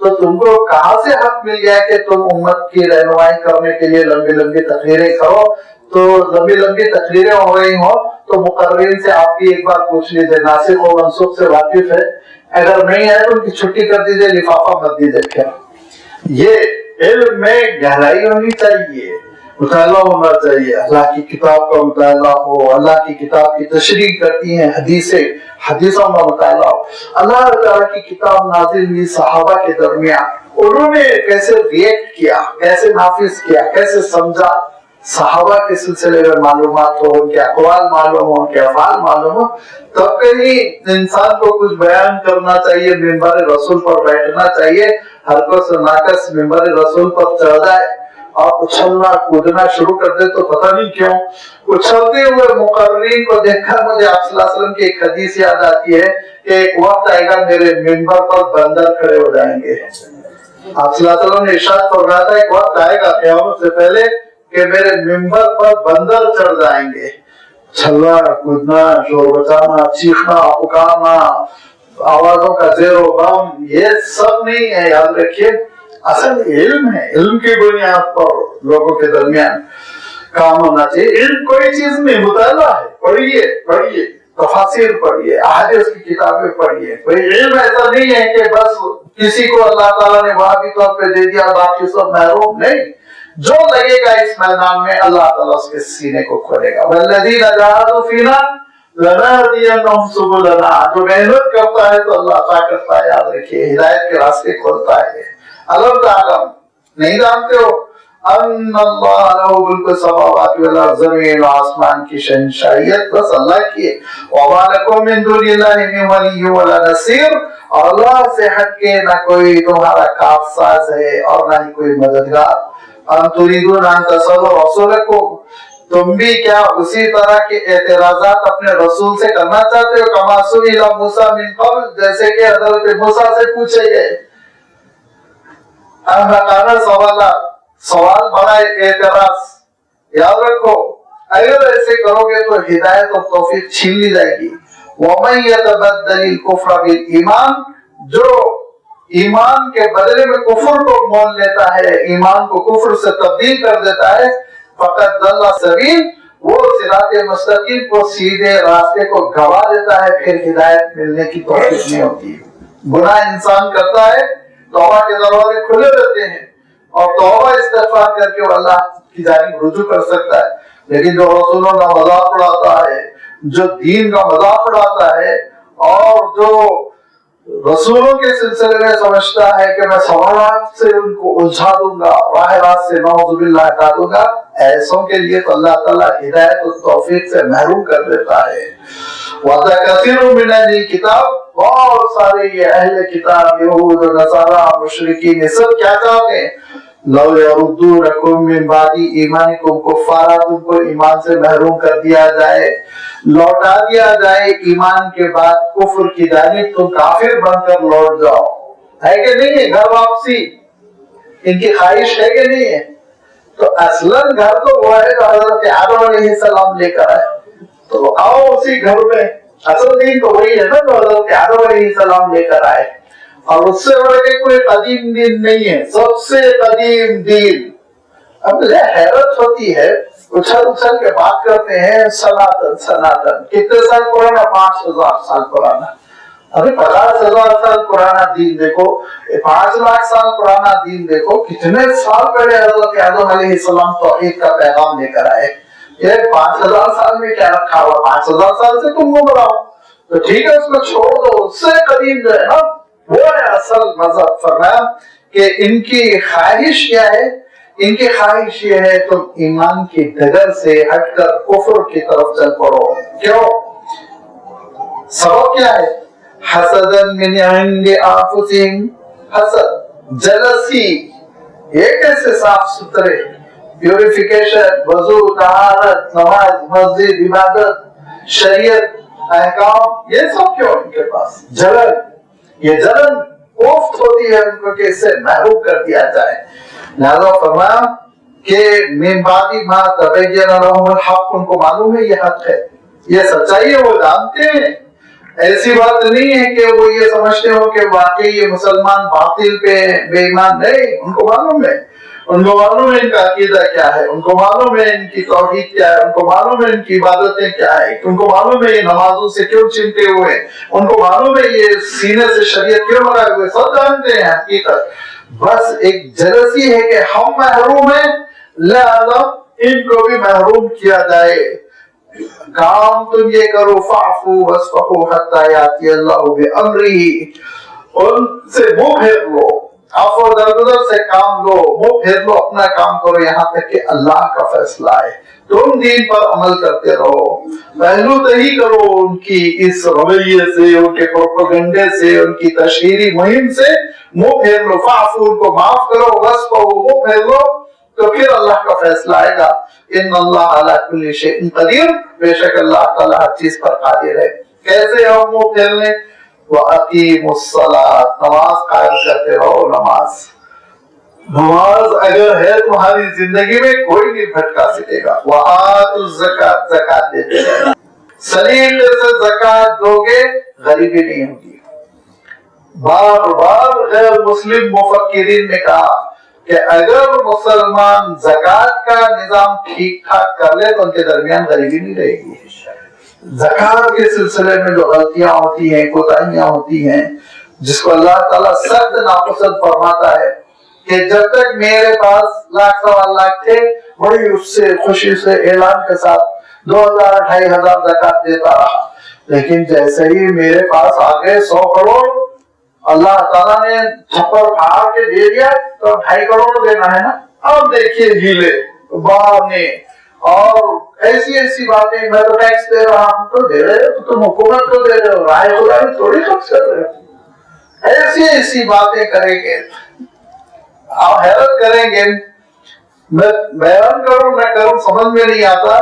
تو تم کو کہاں سے حق مل گیا کہ تم امت کی رہنمائی کرنے کے لیے لمبی لمبی تقریریں کرو؟ تو لمبی لمبی تقریریں ہو رہی ہوں تو مقررین سے آپ بھی ایک بار پوچھ لیجیے، ناسخ و منسوخ سے واقف ہے؟ اگر نہیں ہے تو ان کی چھٹی کر دیجیے، لفافہ مت دیجیے پھر۔ یہ علم میں گہرائی ہونی چاہیے، مطالعہ ہونا چاہیے، اللہ کی کتاب کا مطالعہ ہو، اللہ کی کتاب کی تشریح کرتی ہیں حدیثوں کا مطالعہ ہو۔ اللہ تعالیٰ کی کتاب نازل ہوئی صحابہ کے درمیان، انہوں نے کیسے ریئیکٹ کیا، کیسے نافذ کیا، کیسے سمجھا، صحابہ کے سلسلے میں معلومات ہو، ان کے اقوال معلوم ہو، ان کے افعال معلوم ہو، تب کہیں انسان کو کچھ بیان کرنا چاہیے، منبر رسول پر بیٹھنا چاہیے، ہرکس و ناقص منبر رسول پر چڑھ جائے اور اچھلنا کودنا شروع کر دے تو پتہ نہیں کیوں اچھلتے ہوئے مقررین کو دیکھ کر مجھے آپ صلی اللہ علیہ وسلم کی ایک حدیث یاد آتی ہے کہ ایک وقت آئے گا میرے منبر پر بندر کھڑے ہو جائیں گے۔ آپ صلی اللہ علیہ وسلم نے ارشاد فرمایا تھا ایک وقت آئے گا قیامت سے پہلے کہ میرے منبر پر بندر چڑھ جائیں گے، چھلنا کودنا شور بچانا چیخنا پکارنا آوازوں کا زیر و بم یہ سب نہیں ہے، یاد رکھیے اصل علم ہے، علم کی بنیاد پر لوگوں کے درمیان کام ہونا چاہیے۔ علم کوئی چیز نہیں، مطالعہ ہے، پڑھیے تفاسیر پڑھیے، احادیث کی کتابیں پڑھیے۔ کوئی علم ایسا نہیں ہے کہ بس کسی کو اللہ تعالیٰ نے وہابی طور پہ دے دیا باقی سب محروم، نہیں، جو لگے گا اس میدان میں اللہ تعالیٰ اس کے سینے کو کھولے گا۔ والذین جاہدوا فینا لنہدینہم سبلنا، جو محنت کرتا ہے تو اللہ عطا کرتا ہے، یاد رکھیے ہدایت کے راستے کھولتا ہے۔ علم تعلم، نہیں جانتے ہو ان اللہ لہ ملک السماوات والارض، زمین و آسمان کی شہنشاہیت بس اللہ کی ہے۔ وما لکم من دون اللہ من ولی ولا نصیر، اور اللہ سے ہٹ کے نہ کوئی تمہارا کارساز ہے اور نہ ہی کوئی مددگار۔ ان تريدون ان تصلوا رسولکم، تم بھی کیا اسی طرح کے اعتراضات اپنے رسول سے کرنا چاہتے ہو؟ کما سئل موسیٰ من قبل، جیسے کہ حضرت موسیٰ سے پوچھے گئے۔ سوال بڑا اعتراض، یاد رکھو اگر ایسے کرو گے تو ہدایت اور توفیق چھین لی جائے گی۔ وَمَن يَتَبَدَّلِ الْكُفْرَ بِالْإِيمَانِ، جو ایمان کے بدلے میں کفر کو مول لیتا ہے، ایمان کو کفر سے تبدیل کر دیتا ہے، فقط ضل سبیل، وہ صراط مستقیم کو سیدھے راستے کو گوا دیتا ہے، پھر ہدایت ملنے کی توفیق نہیں ہوتی۔ گناہ انسان کرتا ہے، توبہ کے دروازے کھلے رہتے ہیں اور توبہ استغفار کر کے وہ اللہ کی جانب رجوع کر سکتا ہے، لیکن جو رسولوں کا مذاق اڑاتا ہے، جو دین کا مذاق اڑاتا ہے اور جو رسولوں کے سلسلے میں سمجھتا ہے کہ میں سوالات سے ان کو الجھا دوں گا، راہ راست سے نعوذ باللہ ہٹا دوں گا، ایسوں کے لیے تو اللہ تعالیٰ ہدایت و توفیق سے محروم کر دیتا ہے۔ وَذَا كَثِيرٌ مِّنَ أَهْلِ الْكِتَابِ، بہت سارے یہ اہل کتاب یہود و نصارہ مشرکین یہ سب کیا چاہتے ہیں؟ لَوْ يَرُدُّونَكُم مِّن بَعْدِ إِيمَانِكُمْ كُفَّارًا، تم کو ایمان سے محروم کر دیا جائے، لوٹا دیا جائے ایمان کے بعد کفر کی جانب، تم کافر بن کر لوٹ جاؤ۔ ہے کہ نہیں ہے گھر واپسی؟ ان کی خواہش ہے کہ نہیں ہے؟ تو اصلاً گھر تو وہ ہے جو حضرت آدم علیہ السلام لے کر آئے، تو آؤ اسی گھر میں، اصل دین تو وہی ہے نا جو حضرت آدم علیہ السلام لے کر آئے، اور اس سے بڑھ کے کوئی قدیم دین نہیں ہے، سب سے قدیم دین۔ اب مجھے حیرت ہوتی ہے، اچھل کے بات کرتے ہیں سناتن، کتنے سال پرانا؟ 5000 سال پرانا۔ ابھی 50,000 سال پرانا دین دیکھو، 5 لاکھ سال پرانا دین دیکھو، کتنے سال پہلے حضرت آدم علیہ السلام توحید کا پیغام لے کر آئے۔ یہ 5000 سال میں کیا رکھا ہوا؟ 5000 سال سے تم گم رہو، تو ٹھیک ہے اس کو چھوڑ دو، اس سے قدیم جو ہے نا وہ ہے اصل مذہب۔ فرمایا کہ ان کی خواہش کیا ہے؟ ان کی خواہش یہ ہے تم ایمان کی ڈگر سے ہٹ کر کفر کی طرف چل پڑو۔ کیوں؟ سبب کیا ہے؟ حسدن من عند انفسہم، حسد جلسی، یہ کیسے صاف ستھرے پیوریفیکیشن، وضو، طہارت، نماز، مسجد، عبادت، شریعت، احکام، یہ سب کیوں ان کے پاس؟ جلن، یہ جلن کوفت ہوتی ہے ان کو کہ اس سے محروم کر دیا جائے۔ لہذا فرمایا کہ من بعد ما تبین لهم الحق، ان کو معلوم ہے یہ حق ہے، یہ سچائی ہے، وہ جانتے ہیں، ایسی بات نہیں ہے کہ وہ یہ سمجھتے ہو کہ واقعی یہ مسلمان باطل پہ بے ایمان نہیں، ان کو معلوم ہے، ان کو معلوم ہے ان کا عقیدہ کیا ہے، ان کو معلوم ہے ان کی توحید کیا ہے، ان کو معلوم ہے ان کی عبادتیں کیا ہے، ان کو معلوم ہے یہ نمازوں سے کیوں چمٹے ہوئے، ان کو معلوم ہے یہ سینے سے شریعت کیوں لگائے ہوئے، سب جانتے ہیں حقیقت، بس ایک جلسی ہے کہ ہم محروم ہیں لہذا ان کو بھی محروم کیا جائے۔ کام تم یہ کرو فاعفو واصفحوا حتی یاتی اللہ بامرہ، ان سے منہ پھیر لو، عفو درگزر سے کام لو، منہ پھیر لو، اپنا کام کرو یہاں تک کہ اللہ کا فیصلہ آئے، تم دین پر عمل کرتے رہو، پہلو تہی کرو ان کی اس رویے سے، ان کے پروپیگنڈے سے، ان کی تشہیری مہم سے منہ پھیر لو، فاعفو ان کو معاف کرو، واصفحوا منہ پھیر لو، تو پھر اللہ کا فیصلہ آئے گا۔ ان اللہ علی کل شیء قدیر، بے شک اللہ تعالی ہر چیز پر قادر ہے۔ کیسے ہم منہ پھیر لیں؟ وَأَقِيمُوا الصَّلَاةَ، نماز قائم کرتے رہو، نماز اگر ہے تمہاری زندگی میں کوئی نہیں بھٹکا سکے گا۔ وَآتُوا الزَّکَاةَ، زکات دیتے رہنا، سلیقے سے زکات دو گے غریبی نہیں ہوگی۔ بار بار غیر مسلم مفکرین نے کہا کہ اگر مسلمان زکات کا نظام ٹھیک ٹھاک کر لے تو ان کے درمیان غریبی نہیں رہے گی۔ زکات کے سلسلے میں جو غلطیاں ہوتی ہیں، کوتاہیاں ہوتی ہیں، جس کو اللہ تعالیٰ سخت ناپسند فرماتا ہے کہ جب تک میرے پاس لاکھ سوا لاکھ تھے بڑی اس سے خوشی سے اعلان کے ساتھ 2000 2500 زکات دیتا رہا، لیکن جیسے ہی میرے پاس آگے 100 کروڑ اللہ تعالیٰ نے چھپر پھاڑ کے دے دیا تو 2.5 کروڑ دینا ہے نا، اب دیکھیے ہیلے باہر نے اور ایسی باتیں، میں تو ٹیکس دے رہا ہوں، تو دے رہے ہو تم، حکومت کو دے رہے ہو، رائے خدا بھی تھوڑی خرچ کر رہے ہو، ایسی باتیں کریں گے، آپ حیرت کریں گے۔ میں بیان کروں نہ کروں سمجھ میں نہیں آتا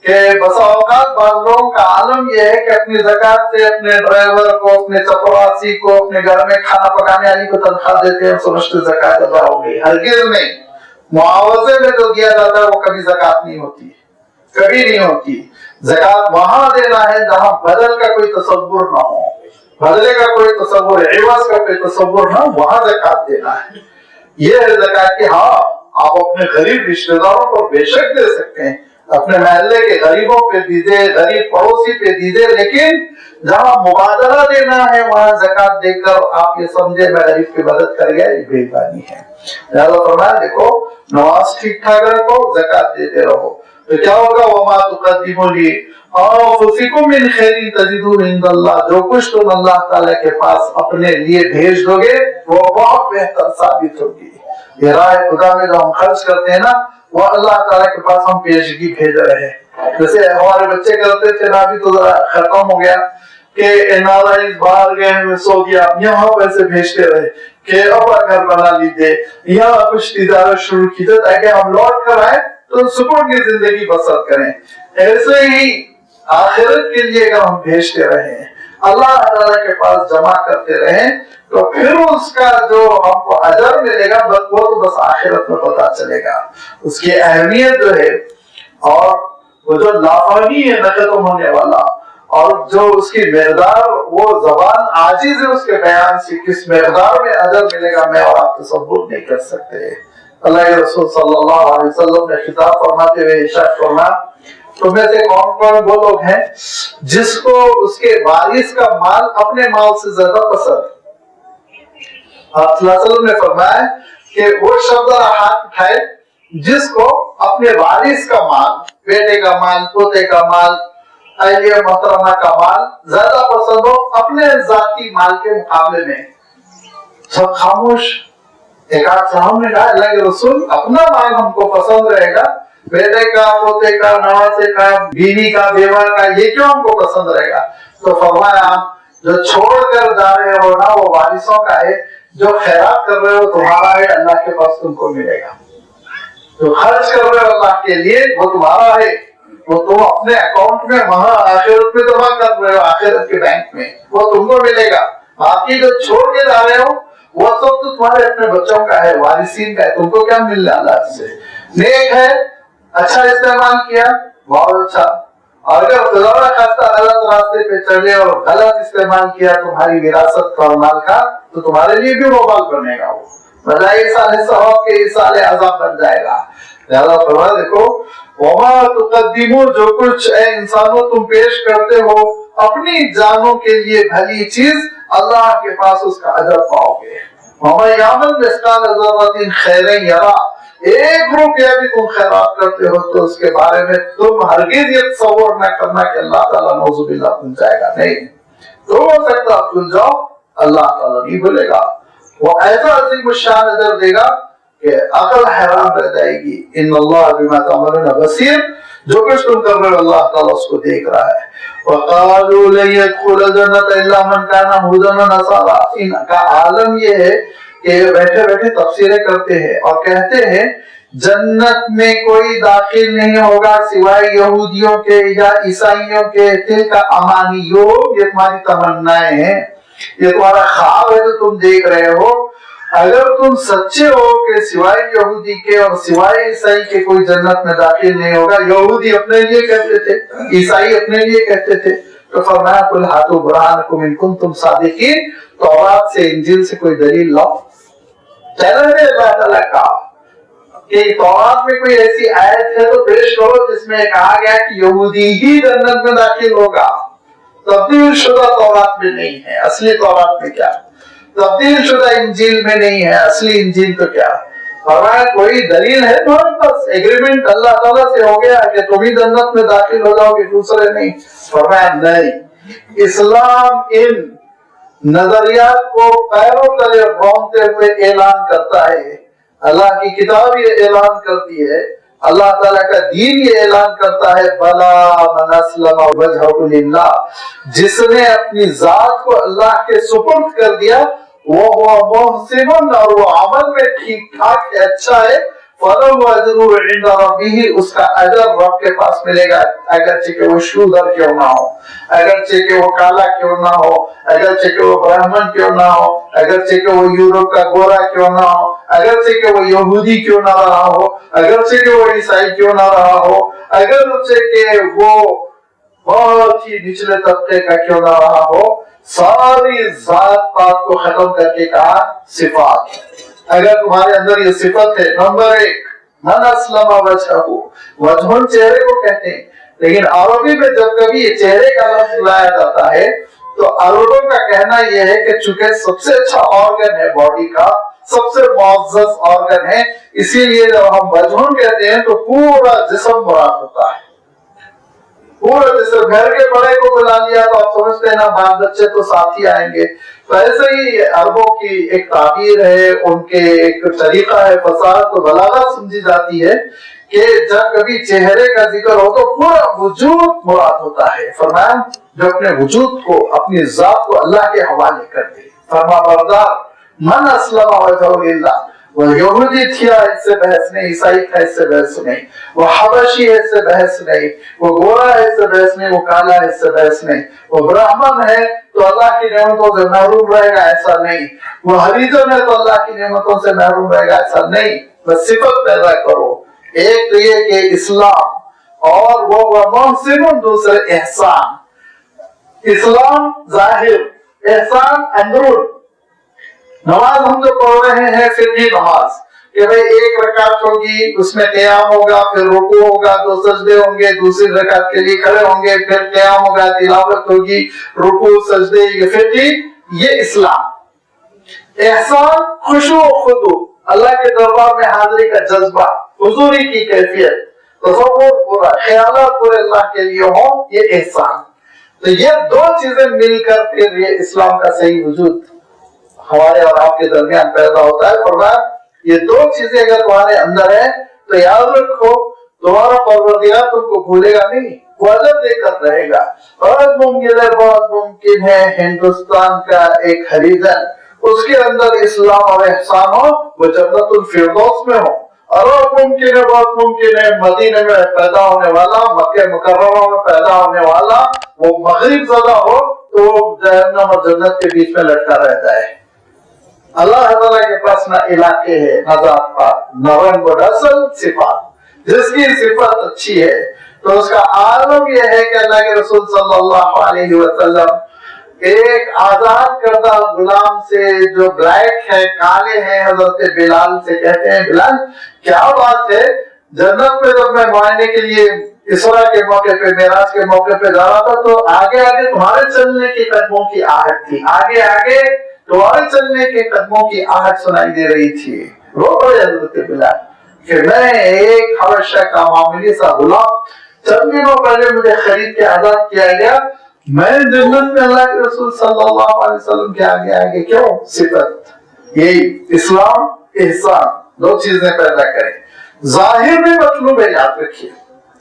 کہ بسا اوقات بعض لوگوں کا عالم یہ ہے کہ اپنی زکات سے اپنے ڈرائیور کو، اپنے چپراسی کو، اپنے گھر میں کھانا پکانے والی کو تنخواہ دیتے ہیں، سمجھتے زکات ادا ہو گئی، ہرگز نہیں۔ معاوضے میں جو دیا جاتا ہے وہ کبھی زکات نہیں ہوتی، کبھی نہیں ہوتی۔ زکات وہاں دینا ہے جہاں بدل کا کوئی تصور نہ ہو، بدلے کا کوئی تصور، عوض کا کوئی تصور نہ، وہاں زکات دینا ہے۔ یہ ہے زکات کہ ہاں آپ اپنے غریب رشتہ داروں پر بے شک دے سکتے ہیں، اپنے محلے کے غریبوں پہ دیجیے، غریب پڑوسی پہ دیجیے، لیکن جہاں مبادلہ دینا ہے وہاں زکات دے کر آپ یہ سمجھے میں غریب کی مدد کر گیا، یہ بے ایمانی ہے۔ لہذا فرمایا دیکھو نماز ٹھیک ٹھاک رکھو، زکات دیتے رہو، تو کیا ہوگا؟ وما تقدموا لانفسکم من خیر تجدوہ عند اللہ، جو کچھ تم اللہ تعالیٰ کے پاس اپنے لیے بھیج دو گے وہ بہت بہتر ثابت ہوگی۔ یہ راہ خدا میں جو ہم خرچ کرتے ہیں نا، وہ اللہ تعالیٰ کے پاس ہم پیشگی بھیج رہے ہیں۔ جیسے ہمارے بچے کرتے تھے نا، ابھی تو ذرا ختم ہو گیا کہ NRIs باہر گئے ہوئے سعودیہ، یہاں پیسے بھیجتے رہے کہ اپنا گھر بنا لیجیے، یہاں کچھ تجارت شروع کیجیے تاکہ ہم لوٹ کر آئے تو سکون کی زندگی بسر کریں۔ ایسے ہی آخرت کے لیے اگر ہم بھیجتے رہیں، اللہ تعالیٰ کے پاس جمع کرتے رہیں، تو پھر اس کا جو ہم کو اجر ملے گا وہ تو بس آخرت میں پتا چلے گا، اس کی اہمیت جو ہے اور وہ جو لافانی ہے نہ ختم ہونے والا، اور جو اس کی مقدار، وہ زبان عاجز ہے اس کے بیان سے، کس مقدار میں اجر ملے گا میں اور آپ تصور نہیں کر سکتے۔ اللہ کے رسول صلی اللہ علیہ وسلم نے خطاب فرماتے ہوئے ارشاد فرمایا، تم میں سے کون کون وہ لوگ ہیں جس کو اس کے وارث کا مال اپنے مال سے زیادہ پسند؟ آپ صلی اللہ علیہ وسلم نے فرمایا کہ وہ شخص ہاتھ اٹھائے جس کو اپنے وارث کا مال، بیٹے کا مال، پوتے کا مال، اہلیہ محترمہ کا مال زیادہ پسند ہو اپنے ذاتی مال کے مقابلے میں۔ سب خاموش۔ ایک آدھ صاحب نے کہا اللہ کے رسول اپنا مال ہم کو پسند رہے گا، بیٹے کا، پوتے کا، نواسے کا، بیوی کا، بیوہ کا، یہ کیوں ہم کو پسند رہے گا؟ تو فرمایا جو چھوڑ کر جا رہے ہو نا وہ وارثوں کا ہے، جو خیرات کر رہے ہو تمہارا ہے، اللہ کے پاس تم کو ملے گا۔ جو خرچ کر رہے ہو اللہ کے لیے وہ تمہارا ہے، وہ تم اپنے اکاؤنٹ میں وہاں آخرت میں جمع کر رہے ہو، آخرت کے بینک میں، وہ تم کو ملے گا۔ باقی جو چھوڑ کے جا رہے ہو وہ سب تو تمہارے اپنے بچوں کا ہے، وارثین کا ہے، تم کو کیا ملنا اللہ سے۔ نیک ہے، اچھا استعمال کیا، بہت اچھا، اور اگر خدا خاصہ غلط راستے پہ چلے اور غلط استعمال کیا تمہاری وراثت کا اور مال کا تو تمہارے لیے بھی وبال بنے گا، وہ بجائے سال ثواب کے سال عذاب بن جائے گا۔ لہذا فرمایا دیکھو وما تقدمو، جو کچھ اے انسانوں تم پیش کرتے ہو اپنی جانوں کے لیے بھلی چیز، اللہ کے پاس اس کا اجر پاؤ گے۔ وما یعمل مثقال ذرۃ خیرا یرا، ایک روپیہ بھی تم خیرات کرتے ہو تو اس کے بارے میں تم ہرگز یہ تصور نہ کرنا کہ اللہ تعالیٰ نعوذ باللہ بھول جائے گا، نہیں، تو ہو سکتا بھول جاؤ، اللہ تعالیٰ نہیں بھولے گا۔ وہ ایسا عظیم الشان اجر دے گا کہ عقل حیران رہ جائے گی۔ ان اللہ بما تعملون بصیر، جو کچھ تم کر رہے ہو اللہ تعالیٰ اس کو دیکھ رہا ہے۔ وقالوا لن يدخل الجنة الا من كان هودا ونصارى، ان کا عالم یہ ہے کہ بیٹھے بیٹھے تفسیریں کرتے ہیں اور کہتے ہیں جنت میں کوئی داخل نہیں ہوگا سوائے یہودیوں کے یا عیسائیوں کے، تل کا امانیو، یہ تمہاری تمنائیں ہیں، یہ تمہارا خواب ہے جو تم دیکھ رہے ہو۔ اگر تم سچے ہو کہ سوائے یہودی کے اور سوائے عیسائی کے کوئی جنت میں داخل نہیں ہوگا، یہودی اپنے لیے کہتے تھے، عیسائی اپنے لیے کہتے تھے، تو فرمایا قل ہاتوا برہانکم ان کنتم صادقین، تورات سے انجیل سے کوئی دلیل لاؤ۔ چیلنج ہے اللہ تعالیٰ کا کہ تورات میں کوئی ایسی آیت ہے تو پیش کرو جس میں کہا گیا کہ یہودی ہی جنت میں داخل ہوگا۔ تبدیل شدہ تورات میں نہیں ہے، اصلی تورات میں کیا، تبدیل شدہ انجیل میں نہیں ہے، اصلی انجیل تو کیا۔ فرمایا کوئی دلیل ہے تمہارے پاس، ایگریمنٹ اللہ تعالیٰ سے ہو گیا کہ تم ہی جنت میں داخل ہو جاؤ گے، دوسرے نہیں۔ فرمایا نہیں، اسلام ان نظریات کو پیروں تلے رونتے ہوئے اعلان کرتا ہے، اللہ کی کتاب یہ اعلان کرتی ہے، اللہ تعالیٰ کا دین یہ اعلان کرتا ہے، بلا من اسلم وجہہ للہ، جس نے اپنی ذات کو اللہ کے سپرد کر دیا، وہ محسن، اور وہ عمل میں ٹھیک ٹھاک ہے، اچھا ہے، فَلَهُ أَجْرُهُ عِنْدَ رَبِّهِ، اس کا اجر رب کے پاس ملے گا، اگرچہ کہ وہ شودر کیوں نہ ہو، اگرچہ کہ وہ کالا کیوں نہ ہو، اگرچہ کہ وہ برہمن کیوں نہ ہو، اگرچہ کہ وہ یورپ کا گورا کیوں نہ ہو، اگرچہ کہ وہ یہودی کیوں نہ رہا ہو، اگرچہ کہ وہ عیسائی کیوں نہ رہا ہو، اگرچہ کہ وہ بہت ہی نچلے طبقے کا کیوں نہ رہا ہو، ساری ذات پات کو ختم کر کے کہا صفات۔ اگر تمہارے اندر یہ صفت ہے، نمبر ایک من اسلم وجہہ، وجہن چہرے کو کہتے ہیں، لیکن عربی میں جب کبھی یہ چہرے کا لفظ لایا جاتا ہے تو عربوں کا کہنا یہ ہے کہ چونکہ سب سے اچھا آرگن ہے باڈی کا، سب سے معزز آرگن ہے، اسی لیے جب ہم وجہن کہتے ہیں تو پورا جسم مراد ہوتا ہے، پورا جسم۔ گھر کے بڑے کو بلا لیا تو آپ سمجھتے ہیں نا بال بچے تو ساتھ ہی آئیں گے، تو ایسے ہی عربوں کی ایک تعبیر ہے، ان کے ایک طریقہ ہے، فصاحت و بلاغت سمجھی جاتی ہے کہ جب کبھی چہرے کا ذکر ہو تو پورا وجود مراد ہوتا ہے۔ فرمایا جو اپنے وجود کو، اپنی ذات کو اللہ کے حوالے کر دے، فرما بردار من اسلم وجہہ للہ، وہ یہودی تھیا اس سے بحث نہیں، عیسائی تھا اس سے بحث نہیں، وہ حبشی ہے اس سے بحث نہیں، وہ گورا ہے اس سے بحث نہیں، وہ کالا ہے اس سے بحث نہیں، وہ برہمن ہے تو اللہ کی نعمتوں سے محروم رہے گا ایسا نہیں، وہ ہریجن ہے تو اللہ کی نعمتوں سے محروم رہے گا ایسا نہیں۔ بس صفت پیدا کرو، ایک تو یہ کہ اسلام، اور وہ محسن، دوسرے احسان۔ اسلام ظاہر، احسان اندرون۔ نماز ہم جو پڑھ رہے ہیں فقہی نماز کہ بھئی ایک رکعت ہوگی، اس میں قیام ہوگا، پھر رکوع ہوگا، 2 سجدے ہوں گے، دوسری رکعت کے لیے کھڑے ہوں گے، پھر قیام ہوگا، تلاوت ہوگی، رکوع سجدے، یہ فقہی، یہ اسلام۔ احسان خشوع و خضوع، اللہ کے دربار میں حاضری کا جذبہ، حضوری کی کیفیت، تصور پورا، خیالات پورے اللہ کے لیے ہوں، یہ احسان۔ تو یہ 2 چیزیں مل کر پھر یہ اسلام کا صحیح وجود ہمارے اور آپ کے درمیان پیدا ہوتا ہے۔ فرمایا یہ 2 چیزیں اگر تمہارے اندر ہیں تو یاد رکھو تمہارا پروردگار تم کو بھولے گا نہیں، وہ اجر دے کر رہے گا۔ بہت ممکن ہے ہندوستان کا ایک ہریجن، اس کے اندر اسلام اور احسان ہو، وہ جنت الفردوس میں ہو، اور بہت ممکن ہے مدینے میں پیدا ہونے والا، مکہ مکرمہ میں پیدا ہونے والا وہ مغرب زدہ ہو تو وہ جہنم اور جنت کے بیچ میں لٹکا رہتا ہے۔ اللہ تعالیٰ کے پاس نہ علاقے ہے، نہ ذات پات، نہ رنگ و نسل، صفات۔ جس کی صفت اچھی ہے، تو اس کا عالم یہ ہے کہ اللہ کے رسول صلی اللہ علیہ وسلم ایک آزاد کردہ غلام سے جو بلیک ہے، کالے ہیں، حضرت بلال سے کہتے ہیں بلال کیا بات ہے، جنت میں جب میں معائنے کے لیے اسراء کے موقع پہ، معراج کے موقع پہ جا رہا تھا تو آگے آگے تمہارے چلنے کے قدموں کی آہٹ تھی، آگے آگے تمہارے چلنے کے قدموں کی آہٹ سنائی دے رہی تھی۔ رو پڑے حضرت بلال کہ میں ایک حبشہ کا معمولی سا غلام، چند دنوں پہلے مجھے خرید کے آزاد کیا گیا، میں جنت میں اللہ کے رسول صلی اللہ علیہ وسلم کے آگے آگے کیوں؟ صفت یہی اسلام احسان دو چیزیں پیدا کریں۔ ظاہر میں مطلوب ہے، یاد رکھیے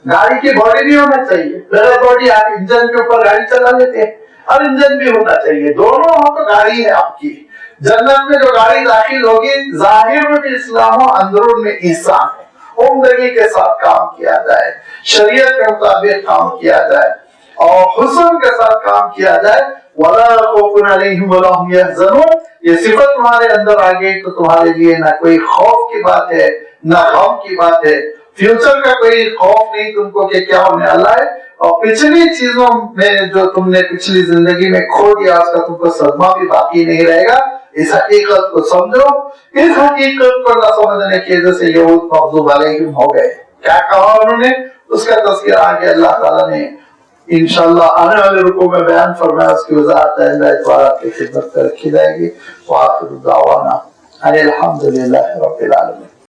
گاڑی کی باڈی بھی ہونا چاہیے، بغیر باڈی آپ انجن کے اوپر گاڑی چلا لیتے ہیں، اور انجن بھی ہونا چاہیے، دونوں ہو تو گاڑی ہے آپ کی۔ جنت میں جو گاڑی داخل ہوگی ظاہر میں بھی اسلام ہو، اندرون میں احسان ہے، عمدگی کے ساتھ کام کیا جائے، شریعت کے مطابق کام کیا جائے اور حسن کے ساتھ کام کیا جائے۔ وَلَا خَوْفٌ عَلَيْهِمْ وَلَا هُمْ يَحْزَنُونَ، یہ صفت تمہارے اندر آ گئی تو تمہارے لیے نہ کوئی خوف کی بات ہے نہ غم کی بات ہے، فیوچر کا کوئی خوف نہیں تم کو کہ کیا ہونے والا ہے، اور پچھلی چیزوں میں جو تم نے پچھلی زندگی میں کھو دیا اس کا تم کو صدمہ بھی باقی نہیں رہے گا۔ اس حقیقت کو سمجھو، اس حقیقت کو نہ سمجھنے کی وجہ سے یہود مغضوب علیہم ہو گئے۔ کیا کہا انہوں نے؟ اس کا تذکرہ آگے اللہ تعالیٰ نے انشاءاللہ آنے والے رکوع میں بیان فرمایا، اس کی وضاحت اللہ اتبارہ کی خدمت میں رکھی جائے گی۔ وآخر دعوانا ان الحمدللہ رب العالمین۔